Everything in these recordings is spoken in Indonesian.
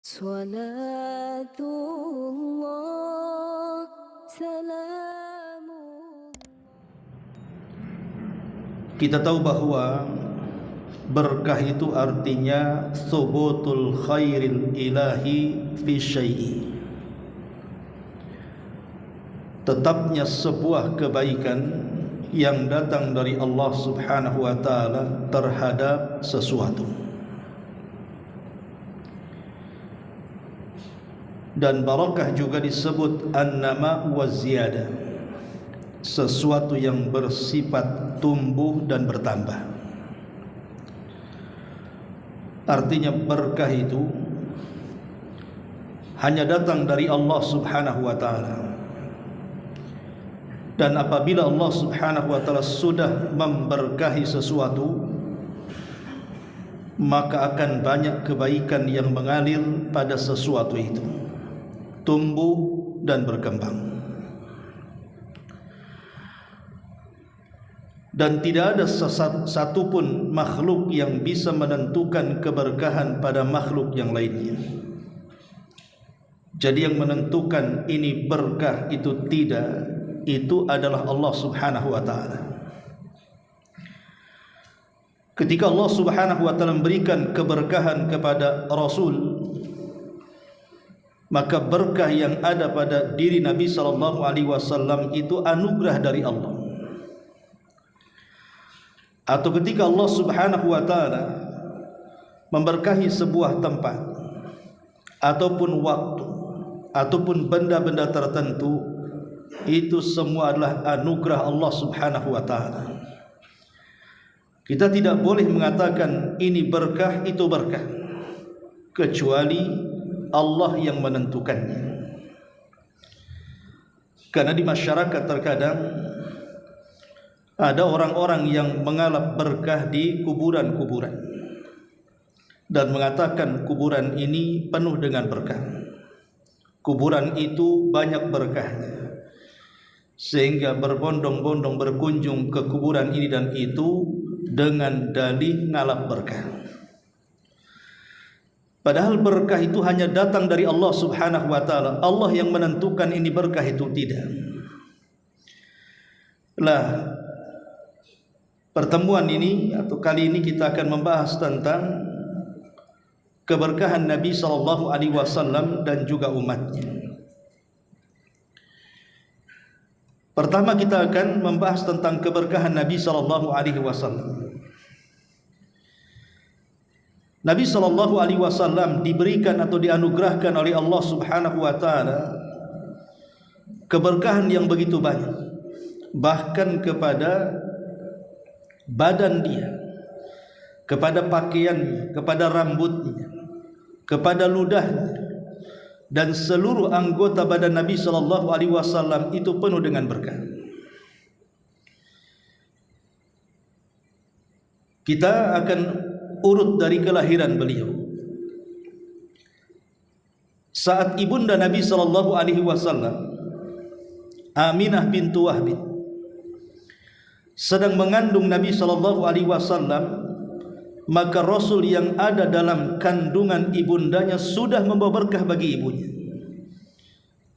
Salatullah, salamullah. Kita tahu bahwa berkah itu artinya thubutul khairil ilahi fi syai'i, tetapnya sebuah kebaikan yang datang dari Allah Subhanahu wa taala terhadap sesuatu. Dan barakah juga disebut an-nama wa ziyadah, sesuatu yang bersifat tumbuh dan bertambah. Artinya berkah itu hanya datang dari Allah Subhanahu wa taala. Dan apabila Allah Subhanahu wa taala sudah memberkahi sesuatu, maka akan banyak kebaikan yang mengalir pada sesuatu itu, tumbuh dan berkembang. Dan tidak ada satupun makhluk yang bisa menentukan keberkahan pada makhluk yang lainnya. Jadi yang menentukan ini berkah itu tidak, itu adalah Allah Subhanahu wa taala. Ketika Allah Subhanahu wa taala memberikan keberkahan kepada Rasul, maka berkah yang ada pada diri Nabi sallallahu alaihi wasallam itu anugerah dari Allah. Atau ketika Allah Subhanahu wa taala memberkahi sebuah tempat ataupun waktu ataupun benda-benda tertentu, itu semua adalah anugerah Allah Subhanahu wa taala. Kita tidak boleh mengatakan ini berkah, itu berkah, kecuali Allah yang menentukannya. Karena di masyarakat terkadang ada orang-orang yang mengalap berkah di kuburan-kuburan dan mengatakan kuburan ini penuh dengan berkah, kuburan itu banyak berkahnya, sehingga berbondong-bondong berkunjung ke kuburan ini dan itu dengan dalih ngalap berkah. Padahal berkah itu hanya datang dari Allah Subhanahu wa taala. Allah yang menentukan ini berkah itu tidak. Lah, pertemuan ini atau kali ini kita akan membahas tentang keberkahan Nabi sallallahu alaihi wasallam dan juga umatnya. Pertama kita akan membahas tentang keberkahan Nabi sallallahu alaihi wasallam. Nabi sallallahu alaihi wasallam diberikan atau dianugerahkan oleh Allah Subhanahu wa taala keberkahan yang begitu banyak, bahkan kepada badan dia, kepada pakaiannya, kepada rambutnya, kepada ludahnya, dan seluruh anggota badan Nabi sallallahu alaihi wasallam itu penuh dengan berkah. Kita akan urut dari kelahiran beliau. Saat ibunda Nabi sallallahu alaihi wasallam, Aminah bintu Wahb, sedang mengandung Nabi sallallahu alaihi wasallam, maka Rasul yang ada dalam kandungan ibundanya sudah membawa berkah bagi ibunya.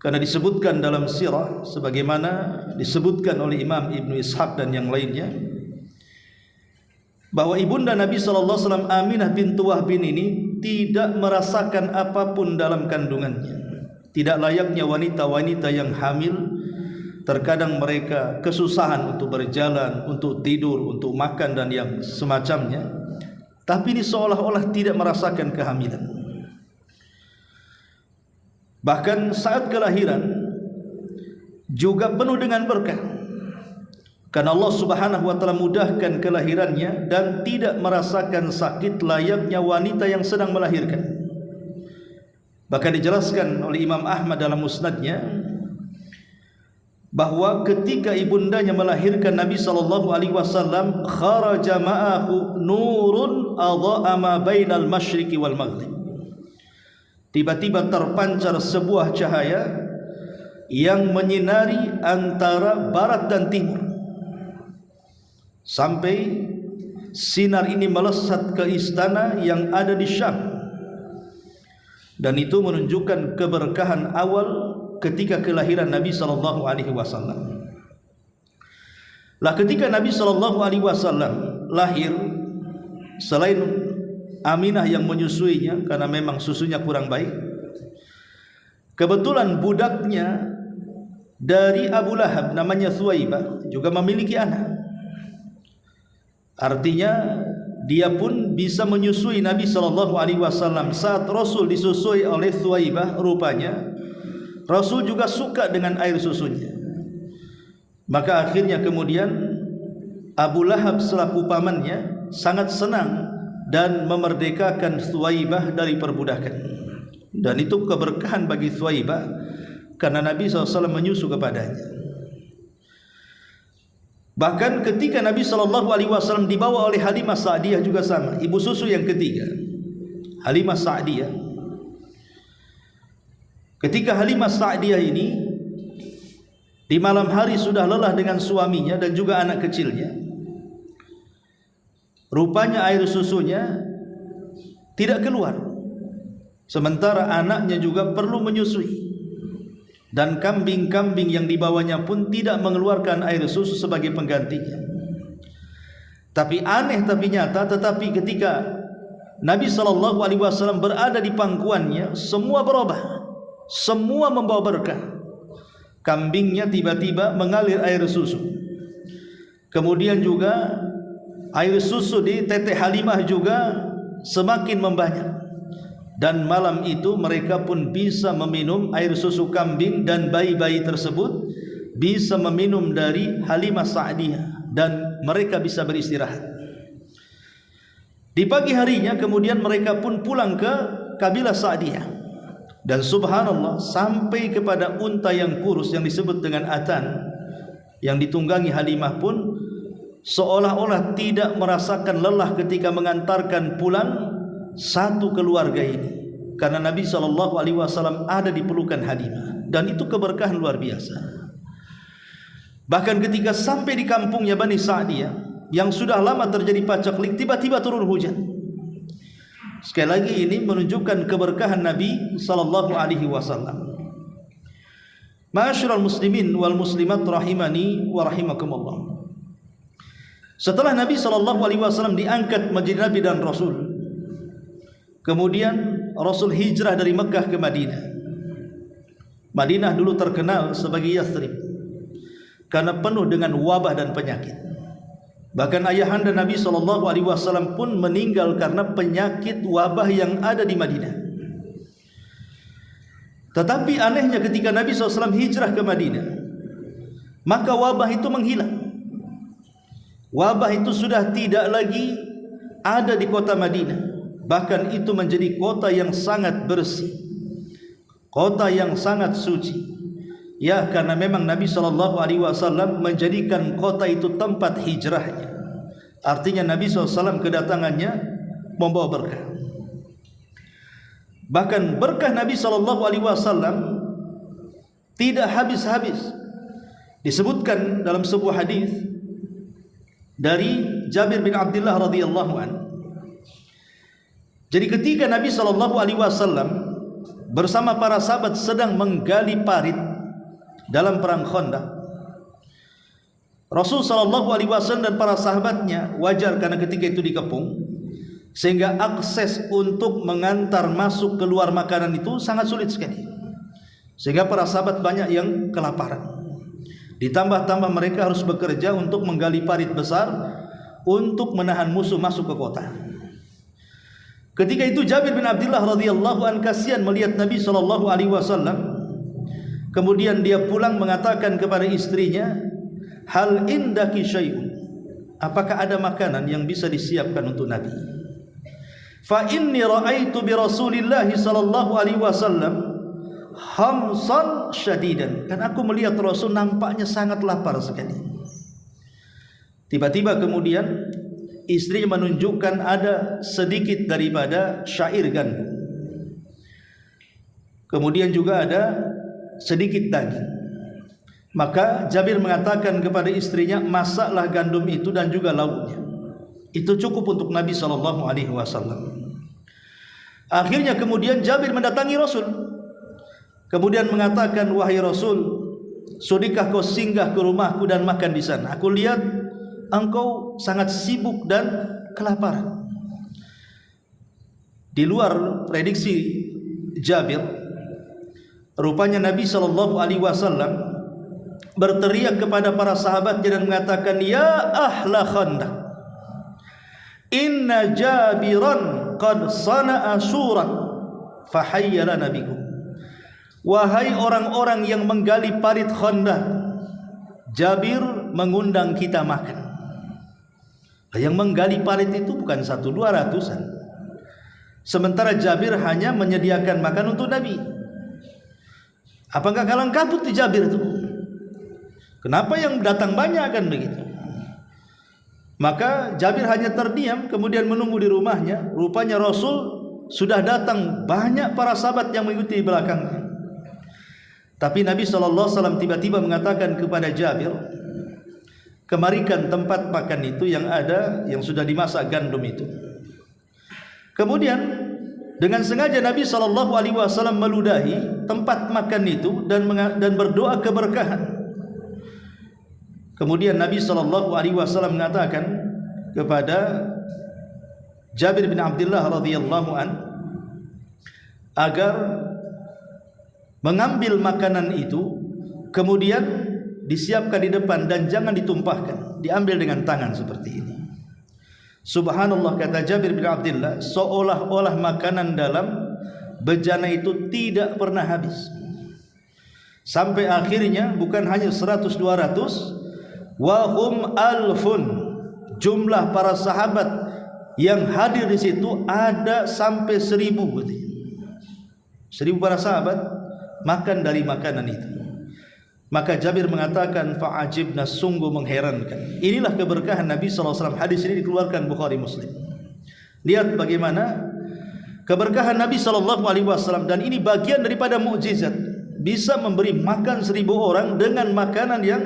Karena disebutkan dalam sirah sebagaimana disebutkan oleh Imam Ibnu Ishaq dan yang lainnya, bahwa ibunda Nabi sallallahu alaihi wasallam Aminah bintu Wahb ini tidak merasakan apapun dalam kandungannya. Tidak layaknya wanita-wanita yang hamil, terkadang mereka kesusahan untuk berjalan, untuk tidur, untuk makan dan yang semacamnya. Tapi ini seolah-olah tidak merasakan kehamilan. Bahkan saat kelahiran juga penuh dengan berkah, karena Allah Subhanahu wa taala mudahkan kelahirannya dan tidak merasakan sakit layaknya wanita yang sedang melahirkan. Bahkan dijelaskan oleh Imam Ahmad dalam musnadnya bahwa ketika ibundanya melahirkan Nabi sallallahu alaihi wasallam, kharaja ma'ahu nurun adha'a ma bainal masyriqi wal maghrib. Tiba-tiba terpancar sebuah cahaya yang menyinari antara barat dan timur, sampai sinar ini melesat ke istana yang ada di Syam. dan itu menunjukkan keberkahan awal ketika kelahiran Nabi sallallahu alaihi wasallam. Lah ketika Nabi sallallahu alaihi wasallam lahir, selain Aminah yang menyusuinya karena memang susunya kurang baik, kebetulan budaknya dari Abu Lahab namanya Thuwaibah juga memiliki anak. Artinya dia pun bisa menyusui Nabi sallallahu alaihi wasallam. Saat Rasul disusui oleh Thuwaibah, rupanya Rasul juga suka dengan air susunya. Maka akhirnya kemudian Abu Lahab selaku pamannya sangat senang dan memerdekakan Thuwaibah dari perbudakan. Dan itu keberkahan bagi Thuwaibah karena Nabi SAW menyusu kepadanya. Bahkan ketika Nabi SAW dibawa oleh Halimah Sa'diyah juga sama, ibu susu yang ketiga, Halimah Sa'diyah. Ketika Halimah Sa'diyah ini di malam hari sudah lelah dengan suaminya dan juga anak kecilnya, rupanya air susunya tidak keluar, sementara anaknya juga perlu menyusui, dan kambing-kambing yang dibawanya pun tidak mengeluarkan air susu sebagai penggantinya. Tapi aneh tapi nyata, tetapi ketika Nabi SAW berada di pangkuannya, semua berubah, semua membawa berkah. Kambingnya tiba-tiba mengalir air susu, kemudian juga air susu di teteh Halimah juga semakin membanyak, dan malam itu mereka pun bisa meminum air susu kambing, dan bayi-bayi tersebut bisa meminum dari Halimah Sa'diyah, dan mereka bisa beristirahat. Di pagi harinya kemudian mereka pun pulang ke kabilah Sa'diyah, dan subhanallah sampai kepada unta yang kurus yang disebut dengan Atan yang ditunggangi Halimah pun seolah-olah tidak merasakan lelah ketika mengantarkan pulang satu keluarga ini, karena Nabi SAW ada di pelukan Halimah, dan itu keberkahan luar biasa. Bahkan ketika sampai di kampungnya Bani Sa'diyah yang sudah lama terjadi pacaklik, tiba-tiba turun hujan. Sekali lagi ini menunjukkan keberkahan Nabi SAW. Ma'asyiral muslimin wal muslimat rahimani wa rahimakumullah. Setelah Nabi SAW diangkat menjadi Nabi dan Rasul, kemudian Rasul hijrah dari Mekah ke Madinah. Madinah dulu terkenal sebagai Yathrib karena penuh dengan wabah dan penyakit. Bahkan ayahanda Nabi SAW pun meninggal karena penyakit wabah yang ada di Madinah. Tetapi anehnya ketika Nabi SAW hijrah ke Madinah, maka wabah itu menghilang. Wabah itu sudah tidak lagi ada di kota Madinah. Bahkan itu menjadi kota yang sangat bersih, kota yang sangat suci. Ya, karena memang Nabi SAW menjadikan kota itu tempat hijrahnya. Artinya Nabi SAW kedatangannya membawa berkah. Bahkan berkah Nabi SAW tidak habis-habis. Disebutkan dalam sebuah hadis dari Jabir bin Abdullah radhiyallahu anhu. Jadi ketika Nabi SAW bersama para sahabat sedang menggali parit dalam perang Khandaq, Rasul SAW dan para sahabatnya, wajar karena ketika itu dikepung, sehingga akses untuk mengantar masuk keluar makanan itu sangat sulit sekali, sehingga para sahabat banyak yang kelaparan. Ditambah-tambah mereka harus bekerja untuk menggali parit besar untuk menahan musuh masuk ke kota. Ketika itu Jabir bin Abdullah radhiyallahu anhu kasihan melihat Nabi SAW. Kemudian dia pulang mengatakan kepada istrinya, "Hal indaki syai'un?" Apakah ada makanan yang bisa disiapkan untuk Nabi? Fa inni ra'aitu bi Rasulillah sallallahu alaihi wasallam hamsan syadidan. Kan aku melihat Rasul nampaknya sangat lapar sekali. Tiba-tiba kemudian istrinya menunjukkan ada sedikit daripada syair gandum. Kemudian juga ada sedikit daging. Maka Jabir mengatakan kepada istrinya, masaklah gandum itu dan juga lauknya. Itu cukup untuk Nabi SAW. Akhirnya kemudian Jabir mendatangi Rasul, kemudian mengatakan, wahai Rasul, sudikah kau singgah ke rumahku dan makan di sana? Aku lihat engkau sangat sibuk dan kelaparan. Di luar prediksi Jabir, rupanya Nabi SAW berteriak kepada para sahabatnya dan mengatakan, ya ahla Khandaq, inna Jabiran qad sana'a suran fahayyala nabikum. Wahai orang-orang yang menggali parit Khandaq, Jabir mengundang kita makan. Yang menggali parit itu bukan 100-200-an, sementara Jabir hanya menyediakan makan untuk Nabi. Apakah kalang kabut di Jabir itu? Kenapa yang datang banyak kan begitu? Maka Jabir hanya terdiam, kemudian menunggu di rumahnya. Rupanya Rasul sudah datang, banyak para sahabat yang mengikuti belakangnya. Tapi Nabi SAW tiba-tiba mengatakan kepada Jabir, kemarikan tempat makan itu yang ada, yang sudah dimasak gandum itu. Kemudian dengan sengaja Nabi SAW meludahi tempat makan itu dan berdoa keberkahan. Kemudian Nabi SAW mengatakan kepada Jabir bin Abdullah radhiyallahu an agar mengambil makanan itu, kemudian disiapkan di depan dan jangan ditumpahkan, diambil dengan tangan seperti ini. Subhanallah, kata Jabir bin Abdullah, seolah-olah makanan dalam bejana itu tidak pernah habis. Sampai akhirnya bukan hanya 100-200, wahum alfun, jumlah para sahabat yang hadir di situ ada sampai 1000. 1000 para sahabat makan dari makanan itu. Maka Jabir mengatakan, fa'ajibna, sungguh mengherankan. Inilah keberkahan Nabi SAW. Hadis ini dikeluarkan Bukhari Muslim. Lihat bagaimana keberkahan Nabi SAW, dan ini bagian daripada mukjizat, bisa memberi makan 1000 orang dengan makanan yang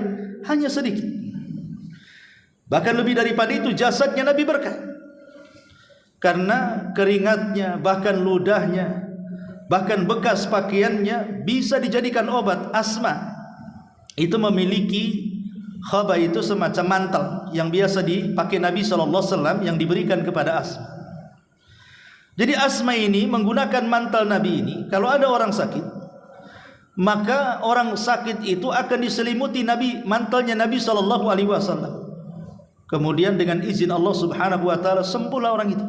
hanya sedikit. Bahkan lebih daripada itu, jasadnya Nabi berkah, karena keringatnya, bahkan ludahnya, bahkan bekas pakaiannya bisa dijadikan obat. Asma itu memiliki khaba, itu semacam mantel yang biasa dipakai Nabi SAW yang diberikan kepada Asma. Jadi Asma ini menggunakan mantel Nabi ini. Kalau ada orang sakit, maka orang sakit itu akan diselimuti mantelnya Nabi SAW. Kemudian dengan izin Allah Subhanahu wa taala sembuhlah orang itu.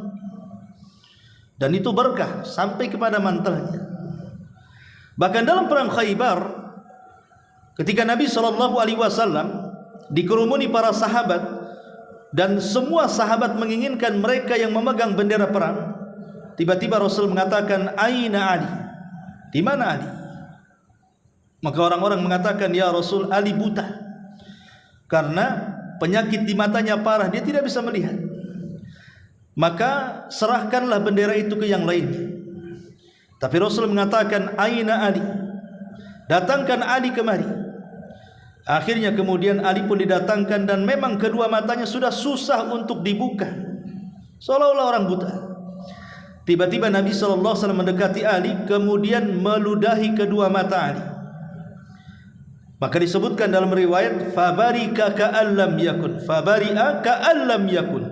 Dan itu berkah sampai kepada mantelnya. Bahkan dalam perang Khaybar, ketika Nabi SAW dikerumuni para sahabat dan semua sahabat menginginkan mereka yang memegang bendera perang, tiba-tiba Rasul mengatakan, aina Ali? Di mana Ali? Maka orang-orang mengatakan, ya Rasul, Ali buta karena penyakit di matanya parah, dia tidak bisa melihat. Maka serahkanlah bendera itu ke yang lainnya. Tapi Rasul mengatakan, aina Ali? Datangkan Ali kemari. Akhirnya kemudian Ali pun didatangkan, dan memang kedua matanya sudah susah untuk dibuka, seolah-olah orang buta. Tiba-tiba Nabi SAW mendekati Ali, kemudian meludahi kedua mata Ali. Maka disebutkan dalam riwayat, fabarika ka'allam yakun, fabari'a ka'allam yakun.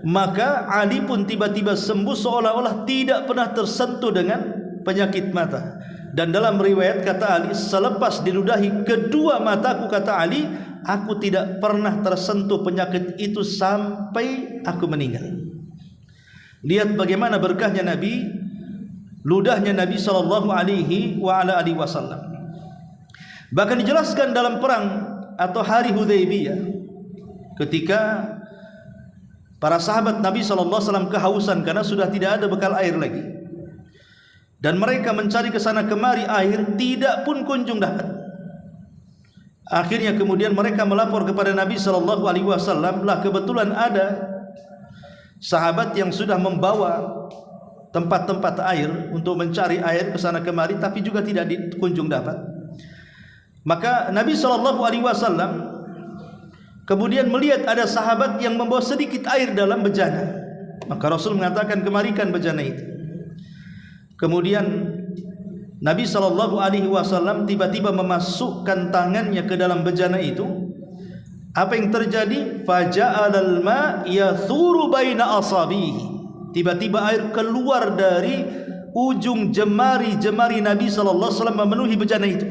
Maka Ali pun tiba-tiba sembuh seolah-olah tidak pernah tersentuh dengan penyakit mata. Dan dalam riwayat kata Ali, selepas diludahi kedua mataku, kata Ali, aku tidak pernah tersentuh penyakit itu sampai aku meninggal. Lihat bagaimana berkahnya Nabi, ludahnya Nabi SAW. Bahkan dijelaskan dalam perang atau hari Hudaybiyah, ketika para sahabat Nabi SAW kehausan karena sudah tidak ada bekal air lagi, dan mereka mencari ke sana kemari, air tidak pun kunjung dapat. Akhirnya kemudian mereka melapor kepada Nabi SAW. Lah kebetulan ada sahabat yang sudah membawa tempat-tempat air untuk mencari air ke sana kemari, tapi juga tidak kunjung dapat. Maka Nabi SAW kemudian melihat ada sahabat yang membawa sedikit air dalam bejana. Maka Rasul mengatakan, kemarikan bejana itu. Kemudian Nabi SAW tiba-tiba memasukkan tangannya ke dalam bejana itu. Apa yang terjadi? Faja'alal ma' yathuru baina asabihi. Tiba-tiba air keluar dari ujung jemari-jemari Nabi SAW memenuhi bejana itu.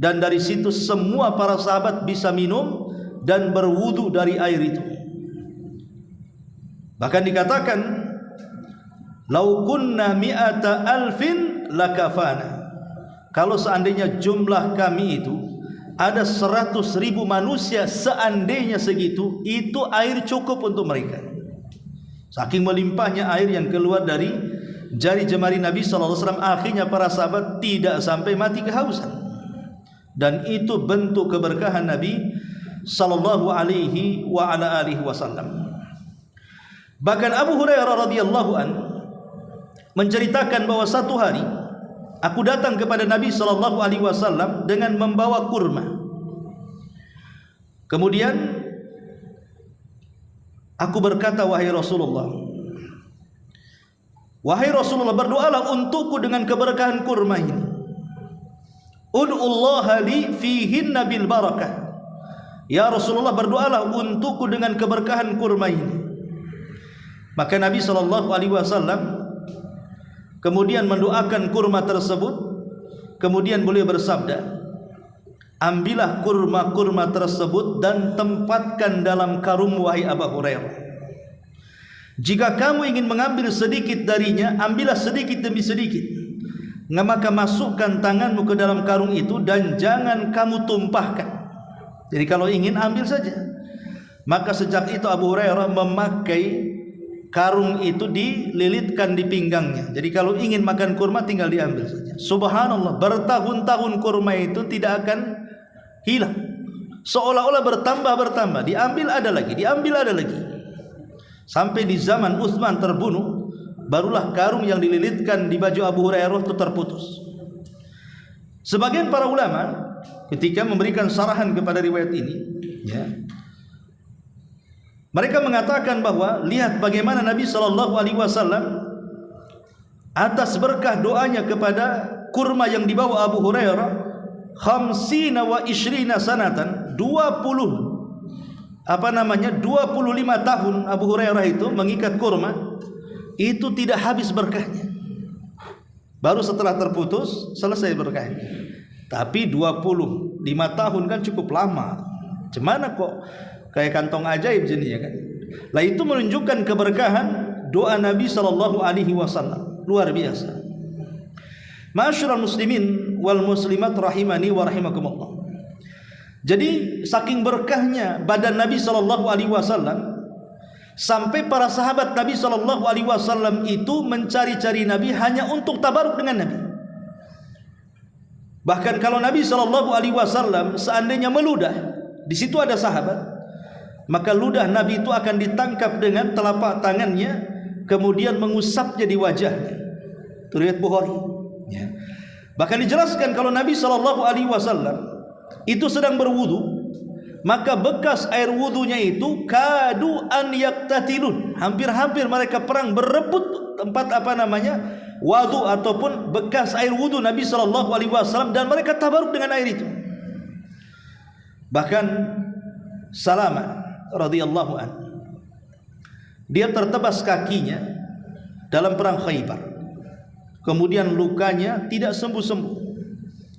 Dan dari situ semua para sahabat bisa minum dan berwudu dari air itu. Bahkan dikatakan, lau kunna mi'ata alfin lakafana. Kalau seandainya jumlah kami itu ada 100.000 manusia, seandainya segitu, itu air cukup untuk mereka. Saking melimpahnya air yang keluar dari jari jemari Nabi SAW, akhirnya para sahabat tidak sampai mati kehausan. Dan itu bentuk keberkahan Nabi sallallahu alaihi wa ala alihi wasallam. Bahkan Abu Hurairah radhiyallahu an menceritakan bahwa satu hari aku datang kepada Nabi sallallahu alaihi wasallam dengan membawa kurma. Kemudian aku berkata, wahai Rasulullah, berdoalah untukku dengan keberkahan kurma ini. Ud'ullaha li fihinna bil barakah. Ya Rasulullah, berdoalah untukku dengan keberkahan kurma ini. Maka Nabi SAW kemudian mendoakan kurma tersebut. Kemudian beliau bersabda, ambillah kurma-kurma tersebut dan tempatkan dalam karung, wahai Abu Hurairah. Jika kamu ingin mengambil sedikit darinya, ambillah sedikit demi sedikit. Maka masukkan tanganmu ke dalam karung itu dan jangan kamu tumpahkan. Jadi kalau ingin ambil saja. Maka sejak itu Abu Hurairah memakai karung itu dililitkan di pinggangnya. Jadi kalau ingin makan kurma tinggal diambil saja. Subhanallah, bertahun-tahun kurma itu tidak akan hilang. Seolah-olah bertambah. Diambil ada lagi, diambil ada lagi. Sampai di zaman Utsman terbunuh, barulah karung yang dililitkan di baju Abu Hurairah itu terputus. Sebagian para ulama ketika memberikan sarahan kepada riwayat ini, ya, mereka mengatakan bahwa lihat bagaimana Nabi SAW atas berkah doanya kepada kurma yang dibawa Abu Hurairah, 50 wa 20 sanatan, 25 tahun Abu Hurairah itu mengikat kurma, itu tidak habis berkahnya. Baru setelah terputus selesai berkahnya. Tapi 25 tahun kan cukup lama. Gimana kok kayak kantong ajaib jadinya kan? Lah itu menunjukkan keberkahan doa Nabi SAW. Luar biasa. Ma'asyiral muslimin wal muslimat rahimani wa rahimakumullah. Jadi saking berkahnya badan Nabi SAW, sampai para sahabat Nabi SAW itu mencari-cari Nabi hanya untuk tabaruk dengan Nabi. Bahkan kalau Nabi SAW seandainya meludah, di situ ada sahabat, maka ludah Nabi itu akan ditangkap dengan telapak tangannya, kemudian mengusapnya di wajahnya. Itu riwayat Bukhari. Ya. Bahkan dijelaskan kalau Nabi SAW itu sedang berwudu, maka bekas air wudunya itu kadu an yaktatilun, hampir-hampir mereka perang berebut tempat wudu ataupun bekas air wudu Nabi SAW, dan mereka tabaruk dengan air itu. Bahkan Salamah radhiyallahu an, dia tertebas kakinya dalam perang Khaybar, kemudian lukanya tidak sembuh-sembuh,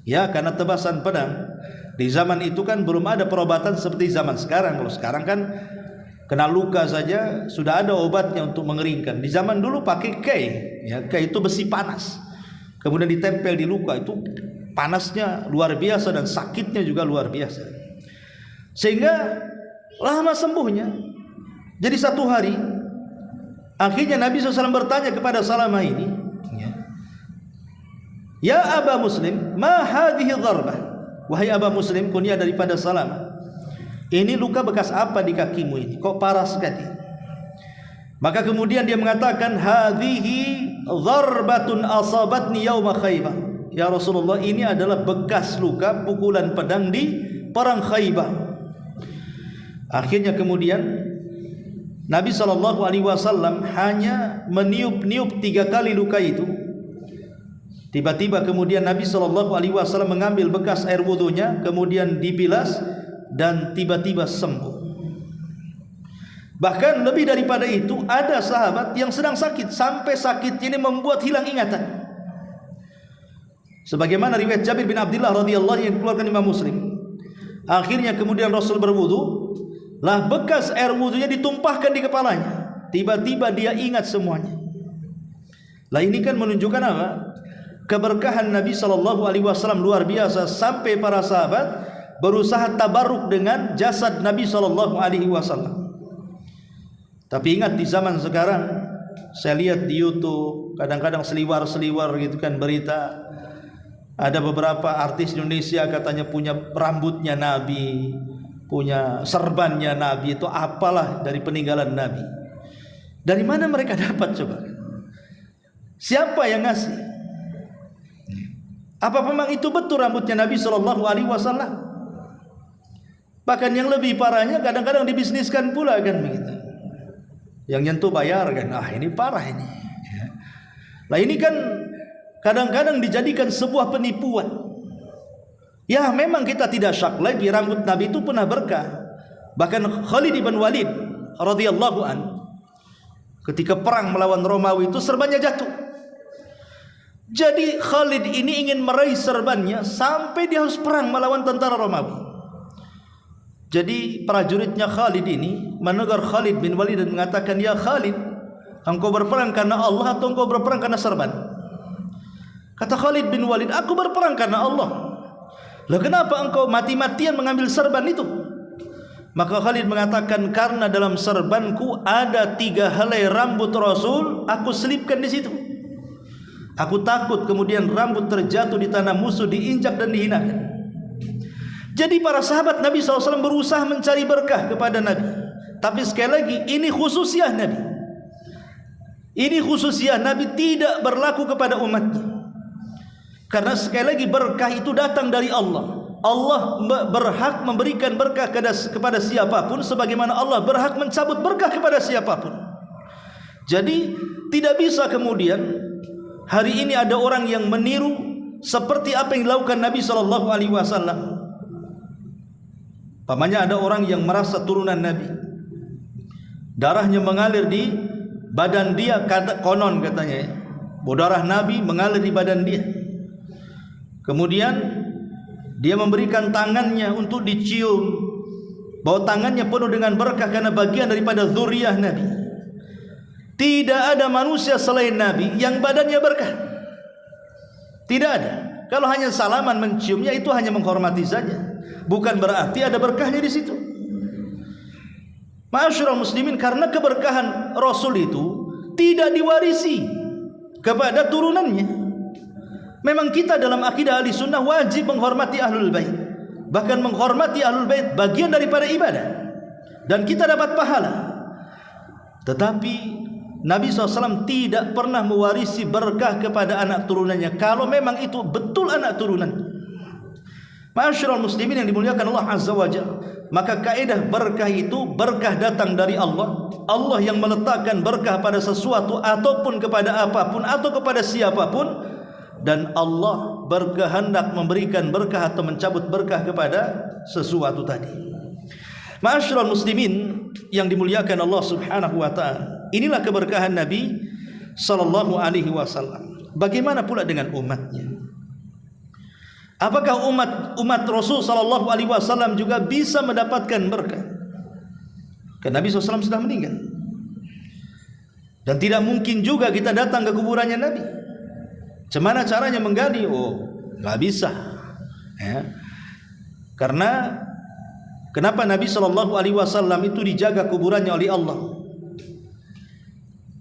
ya, karena tebasan pedang. Di zaman itu kan belum ada perobatan seperti zaman sekarang. Kalau sekarang kan kena luka saja sudah ada obatnya untuk mengeringkan. Di zaman dulu pakai kei, ya, kei itu besi panas, kemudian ditempel di luka, itu panasnya luar biasa dan sakitnya juga luar biasa, sehingga lama sembuhnya. Jadi satu hari akhirnya Nabi SAW bertanya kepada Salamah ini, ya Aba Muslim, ma hadhihi dharbah. Wahai Aba Muslim, kunyah daripada Salamah, ini luka bekas apa di kakimu ini? Kok parah sekali? Maka kemudian dia mengatakan, hadhihi dharbatun asabatni yauma Khaybar. Ya Rasulullah, ini adalah bekas luka pukulan pedang di perang Khaybar. Akhirnya kemudian Nabi SAW hanya meniup-niup 3 kali luka itu, Tiba-tiba kemudian Nabi SAW mengambil bekas air wudunya, kemudian dibilas dan tiba-tiba sembuh. Bahkan lebih daripada itu, ada sahabat yang sedang sakit, sampai sakit ini membuat hilang ingatan. Sebagaimana riwayat Jabir bin Abdullah radhiyallahu anhu yang dikeluarkan Imam Muslim. Akhirnya kemudian Rasul berwudu, lah bekas air wudunya ditumpahkan di kepalanya. Tiba-tiba dia ingat semuanya. Lah ini kan menunjukkan apa? Keberkahan Nabi SAW luar biasa, sampai para sahabat berusaha tabarruk dengan jasad Nabi SAW. Tapi ingat, di zaman sekarang saya lihat di YouTube kadang-kadang seliwar-seliwar gitu kan berita, ada beberapa artis Indonesia katanya punya rambutnya Nabi, punya serbannya Nabi, itu apalah dari peninggalan Nabi. Dari mana mereka dapat coba? Siapa yang ngasih? Apa memang itu betul rambutnya Nabi SAW? Bahkan yang lebih parahnya kadang-kadang dibisniskan pula kan begitu. Yang nyentuh bayar kan, ini parah ini. Lah ini kan kadang-kadang dijadikan sebuah penipuan. Ya memang kita tidak syak lagi rambut Nabi itu pernah berkah. Bahkan Khalid bin Walid radhiyallahu an, ketika perang melawan Romawi itu serbannya jatuh. Jadi Khalid ini ingin meraih serbannya sampai dia harus perang melawan tentara Romawi. Jadi prajuritnya Khalid ini menegur Khalid bin Walid dan mengatakan, "Ya Khalid, engkau berperang karena Allah atau engkau berperang karena serban?" Kata Khalid bin Walid, "Aku berperang karena Allah." "Lah kenapa engkau mati-matian mengambil serban itu?" Maka Khalid mengatakan, "Karena dalam serbanku ada 3 helai rambut Rasul, aku selipkan di situ. Aku takut kemudian rambut terjatuh di tanah musuh, diinjak dan dihinakan." Jadi para sahabat Nabi SAW berusaha mencari berkah kepada Nabi. Tapi sekali lagi, ini khususiah Nabi. Ini khususiah Nabi, tidak berlaku kepada umatnya. Karena sekali lagi berkah itu datang dari Allah. Allah berhak memberikan berkah kepada siapapun, sebagaimana Allah berhak mencabut berkah kepada siapapun. Jadi tidak bisa kemudian hari ini ada orang yang meniru seperti apa yang dilakukan Nabi SAW. Pamannya ada orang yang merasa turunan Nabi, darahnya mengalir di badan dia, konon katanya, darah Nabi mengalir di badan dia. Kemudian dia memberikan tangannya untuk dicium, bahwa tangannya penuh dengan berkah karena bagian daripada zuriyah Nabi. Tidak ada manusia selain Nabi yang badannya berkah. Tidak ada. Kalau hanya salaman menciumnya itu hanya menghormati saja, bukan berarti ada berkahnya di situ. Ma'asyiral muslimin, karena keberkahan Rasul itu tidak diwarisi kepada turunannya. Memang kita dalam akidah ahli sunnah wajib menghormati ahlul bait. Bahkan menghormati ahlul bait bagian daripada ibadah, dan kita dapat pahala. Tetapi Nabi SAW tidak pernah mewarisi berkah kepada anak turunannya, kalau memang itu betul anak turunannya. Ma'asyiral muslimin yang dimuliakan Allah Azza wa Jalla, maka kaidah berkah itu berkah datang dari Allah. Allah yang meletakkan berkah pada sesuatu ataupun kepada apapun atau kepada siapapun, dan Allah berkehendak memberikan berkah atau mencabut berkah kepada sesuatu tadi. Ma'asyiral muslimin yang dimuliakan Allah Subhanahu wa taala, inilah keberkahan Nabi sallallahu alaihi wasallam. Bagaimana pula dengan umatnya? Apakah umat Rasul sallallahu alaihi wasallam juga bisa mendapatkan berkah? Karena Nabi SAW sudah meninggal, dan tidak mungkin juga kita datang ke kuburannya Nabi. Gimana caranya menggali? Nggak bisa. Ya. Karena kenapa Nabi sallallahu alaihi wasallam itu dijaga kuburannya oleh Allah?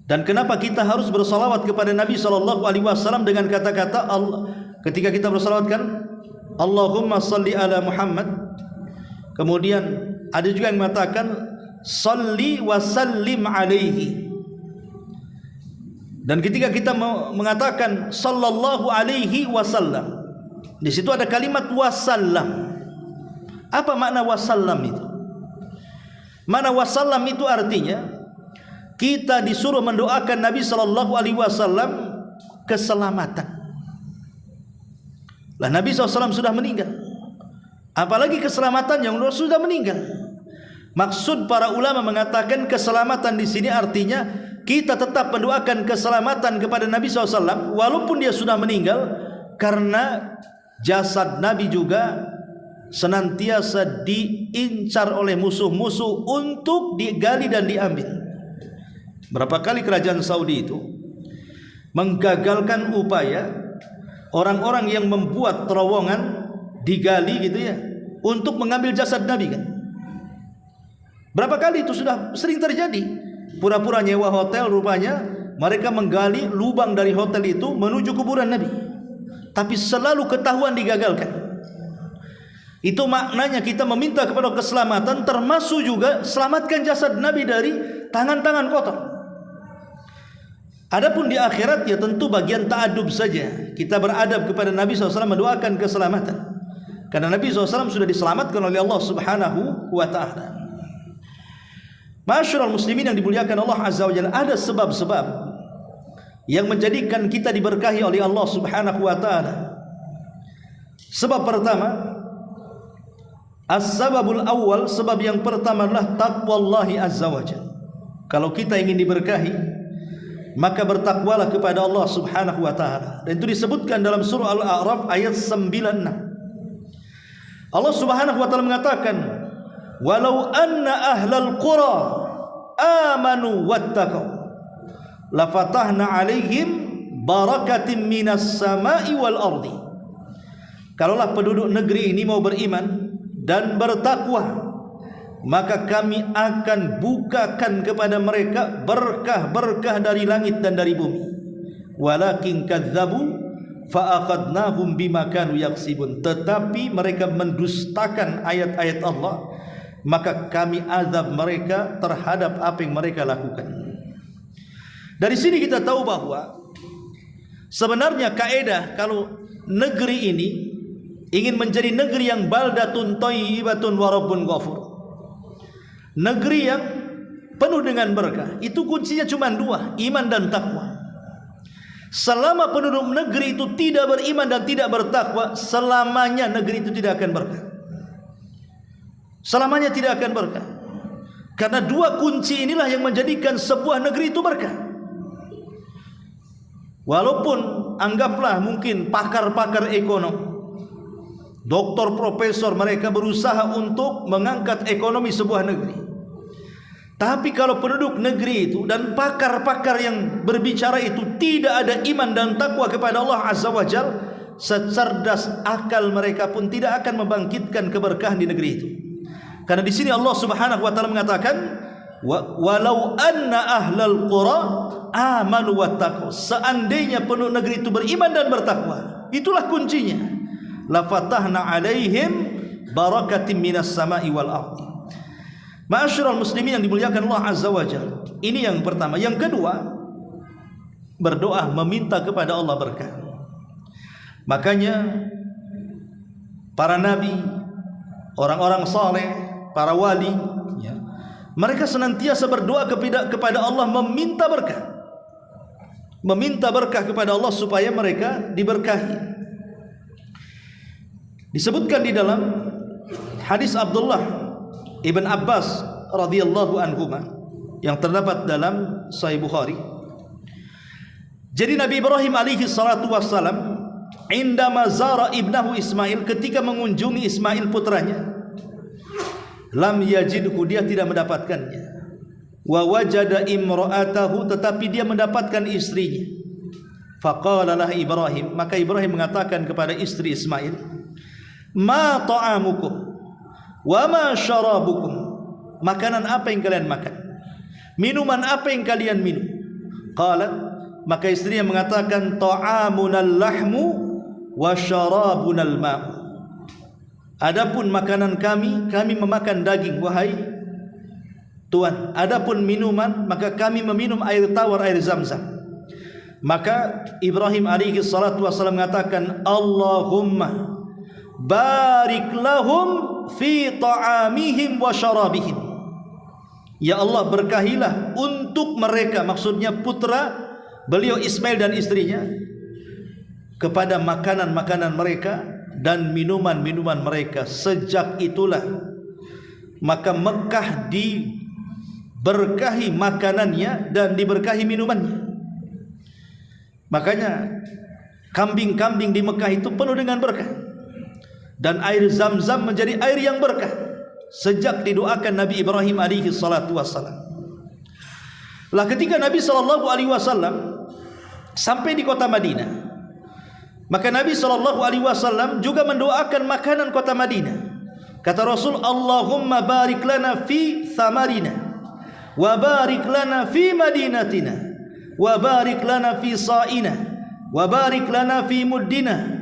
Dan kenapa kita harus bersalawat kepada Nabi sallallahu alaihi wasallam dengan kata-kata Allah? Ketika kita bersalawat kan, Allahumma salli ala Muhammad. Kemudian ada juga yang mengatakan salli wa sallim alaihi. Dan ketika kita mengatakan sallallahu alaihi wasallam, di situ ada kalimat wasallam. Apa makna wasallam itu? Makna wasallam itu artinya kita disuruh mendoakan Nabi sallallahu alaihi wasallam keselamatan. Lah Nabi SAW sudah meninggal, apalagi keselamatan yang sudah meninggal. Maksud para ulama mengatakan keselamatan di sini artinya kita tetap mendoakan keselamatan kepada Nabi SAW walaupun dia sudah meninggal, karena jasad Nabi juga senantiasa diincar oleh musuh-musuh untuk digali dan diambil. Berapa kali kerajaan Saudi itu menggagalkan upaya orang-orang yang membuat terowongan digali gitu ya untuk mengambil jasad Nabi kan. Berapa kali itu sudah sering terjadi. Pura-pura nyewa hotel, rupanya mereka menggali lubang dari hotel itu menuju kuburan Nabi, tapi selalu ketahuan digagalkan. Itu maknanya kita meminta kepada keselamatan, termasuk juga selamatkan jasad Nabi dari tangan-tangan kotor. Adapun di akhirat ya tentu bagian ta'adub saja. Kita beradab kepada Nabi SAW, mendoakan keselamatan. Karena Nabi SAW sudah diselamatkan oleh Allah Subhanahu wa ta'ala. Ma'asyiral muslimin yang dimuliakan Allah Azza wa Jalla, ada sebab-sebab yang menjadikan kita diberkahi oleh Allah Subhanahu wa ta'ala. Sebab pertama, as-sababul awal, sebab yang pertama adalah taqwallahi azza wa jalla. Kalau kita ingin diberkahi, maka bertakwalah kepada Allah Subhanahu wa ta'ala. Dan itu disebutkan dalam surah Al-A'raf ayat 96. Allah Subhanahu wa ta'ala mengatakan, walau anna ahlal qura amanu wattaqau lafatahna alaihim barakatim minas sama'i wal ardi. Kalaulah penduduk negeri ini mau beriman dan bertakwa, maka kami akan bukakan kepada mereka berkah-berkah dari langit dan dari bumi. Walakin kadzabu fa akhadnahum bima kanu yaksibun. Tetapi mereka mendustakan ayat-ayat Allah, maka kami azab mereka terhadap apa yang mereka lakukan. Dari sini kita tahu bahwa sebenarnya kaidah kalau negeri ini ingin menjadi negeri yang baldatun thayyibatun wa rabbun ghafur, negeri yang penuh dengan berkah, itu kuncinya cuma dua, iman dan takwa. Selama penduduk negeri itu tidak beriman dan tidak bertakwa, selamanya negeri itu tidak akan berkah. Selamanya tidak akan berkah. Karena dua kunci inilah yang menjadikan sebuah negeri itu berkah. Walaupun anggaplah mungkin pakar-pakar ekonomi, doktor, profesor, mereka berusaha untuk mengangkat ekonomi sebuah negeri, tapi kalau penduduk negeri itu dan pakar-pakar yang berbicara itu tidak ada iman dan takwa kepada Allah Azza wa Jalla, secerdas akal mereka pun tidak akan membangkitkan keberkahan di negeri itu. Karena di sini Allah Subhanahu wa taala mengatakan, walau anna ahlal qura amanu wattaqu, seandainya penduduk negeri itu beriman dan bertakwa, itulah kuncinya. La fatahna alaihim barakatim minas sama'i wal ardi. Ma'asyiral muslimin yang dimuliakan Allah Azza wa Jalla. Ini yang pertama. Yang kedua, berdoa meminta kepada Allah berkah. Makanya para nabi, orang-orang saleh, para wali ya, mereka senantiasa berdoa kepada Allah meminta berkah. Meminta berkah kepada Allah supaya mereka diberkahi. Disebutkan di dalam hadis Abdullah Ibn Abbas radhiyallahu anhuma yang terdapat dalam Sahih Bukhari. Jadi Nabi Ibrahim alaihi salatu wassalam indama zara ibnahu Ismail, ketika mengunjungi Ismail putranya, lam yajidhu, dia tidak mendapatkannya. Wa wajada imra'atahu, tetapi dia mendapatkan istrinya. Faqala lah Ibrahim, maka Ibrahim mengatakan kepada istri Ismail, ma ta'amukum wa ma syarabukum, makanan apa yang kalian makan, minuman apa yang kalian minum. Qalat, maka istrinya mengatakan, ta'amunal lahmu wa syarabunal ma'u, adapun makanan kami memakan daging wahai Tuhan, adapun minuman maka kami meminum air tawar, air Zam-Zam. Maka Ibrahim alaihi salatu wasallam mengatakan, Allahumma barik lahum fi ta'amihim wa syarabihim. Ya Allah, berkahilah untuk mereka, maksudnya putra beliau Ismail dan istrinya, kepada makanan-makanan mereka dan minuman-minuman mereka. Sejak itulah maka Mekah diberkahi makanannya dan diberkahi minumannya. Makanya kambing-kambing di Mekah itu penuh dengan berkah, dan air Zam-Zam menjadi air yang berkah sejak didoakan Nabi Ibrahim alaihi salatu wassalam. Lah ketika Nabi sallallahu alaihi wasallam sampai di kota Madinah, maka Nabi sallallahu alaihi wasallam juga mendoakan makanan kota Madinah. Kata Rasul, Allahumma barik lana fi thamarina wa barik lana fi madinatina wa barik lana fi sa'ina wa barik lana fi muddina.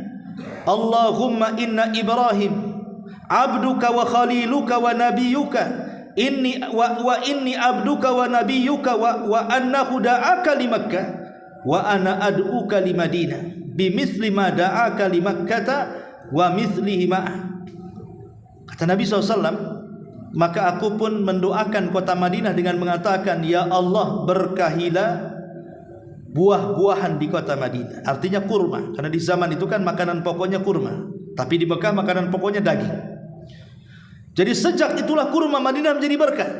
Allahumma inna Ibrahim abduka wa khaliluka wa nabiyuka inni abduka wa nabiyuka wa annahu da'aka li Makkah wa ana ad'uka li Madinah bimithli ma da'aka li Makkah wa mithlihi ma'ah. Kata Nabi SAW, maka aku pun mendoakan kota Madinah dengan mengatakan, ya Allah, berkahilah buah-buahan di kota Madinah. Artinya kurma, karena di zaman itu kan makanan pokoknya kurma, tapi di Mekah makanan pokoknya daging. Jadi sejak itulah kurma Madinah menjadi berkah,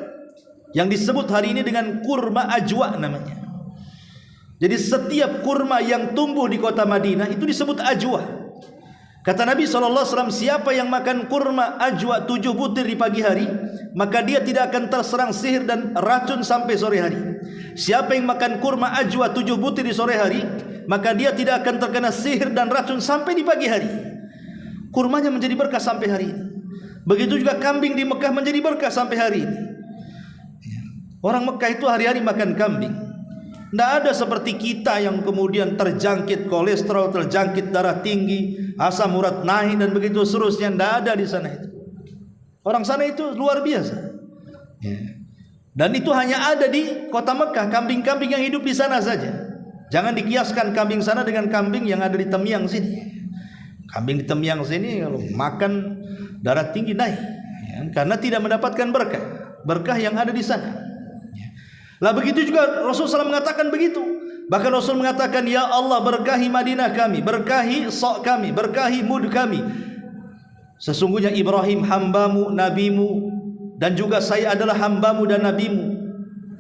yang disebut hari ini dengan kurma ajwa namanya. Jadi setiap kurma yang tumbuh di kota Madinah itu disebut ajwa. Kata Nabi SAW, siapa yang makan kurma ajwa 7 butir di pagi hari, maka dia tidak akan terserang sihir dan racun sampai sore hari. Siapa yang makan kurma ajwa 7 butir di sore hari, maka dia tidak akan terkena sihir dan racun sampai di pagi hari. Kurmanya menjadi berkah sampai hari ini. Begitu juga kambing di Mekah menjadi berkah sampai hari ini. Orang Mekah itu hari-hari makan kambing. Tidak ada seperti kita yang kemudian terjangkit kolesterol, terjangkit darah tinggi, asam urat naik dan begitu seterusnya. Tidak ada di sana itu. Orang sana itu luar biasa. Dan itu hanya ada di kota Mekah, kambing-kambing yang hidup di sana saja. Jangan dikiaskan kambing sana dengan kambing yang ada di Temyang sini. Kambing di Temyang sini kalau makan darah tinggi naik, karena tidak mendapatkan berkah yang ada di sana. Lah begitu juga Rasulullah SAW mengatakan begitu. Bahkan Rasul mengatakan, ya Allah, berkahi Madinah kami, berkahi Sa' kami, berkahi Mud kami. Sesungguhnya Ibrahim hambamu, nabimu, dan juga saya adalah hambamu dan nabimu.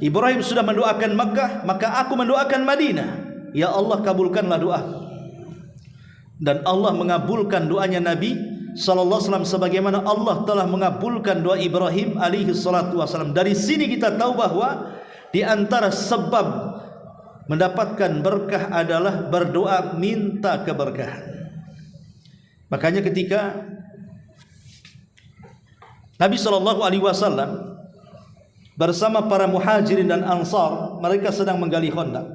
Ibrahim sudah mendoakan Makkah, maka aku mendoakan Madinah. Ya Allah, kabulkanlah doa. Dan Allah mengabulkan doanya Nabi sallallahu alaihi wasallam sebagaimana Allah telah mengabulkan doa Ibrahim alaihi salatu wasallam. Dari sini kita tahu bahwa di antara sebab mendapatkan berkah adalah berdoa minta keberkahan. Makanya ketika Nabi sallallahu alaihi wasallam bersama para muhajirin dan ansar, mereka sedang menggali khandaq.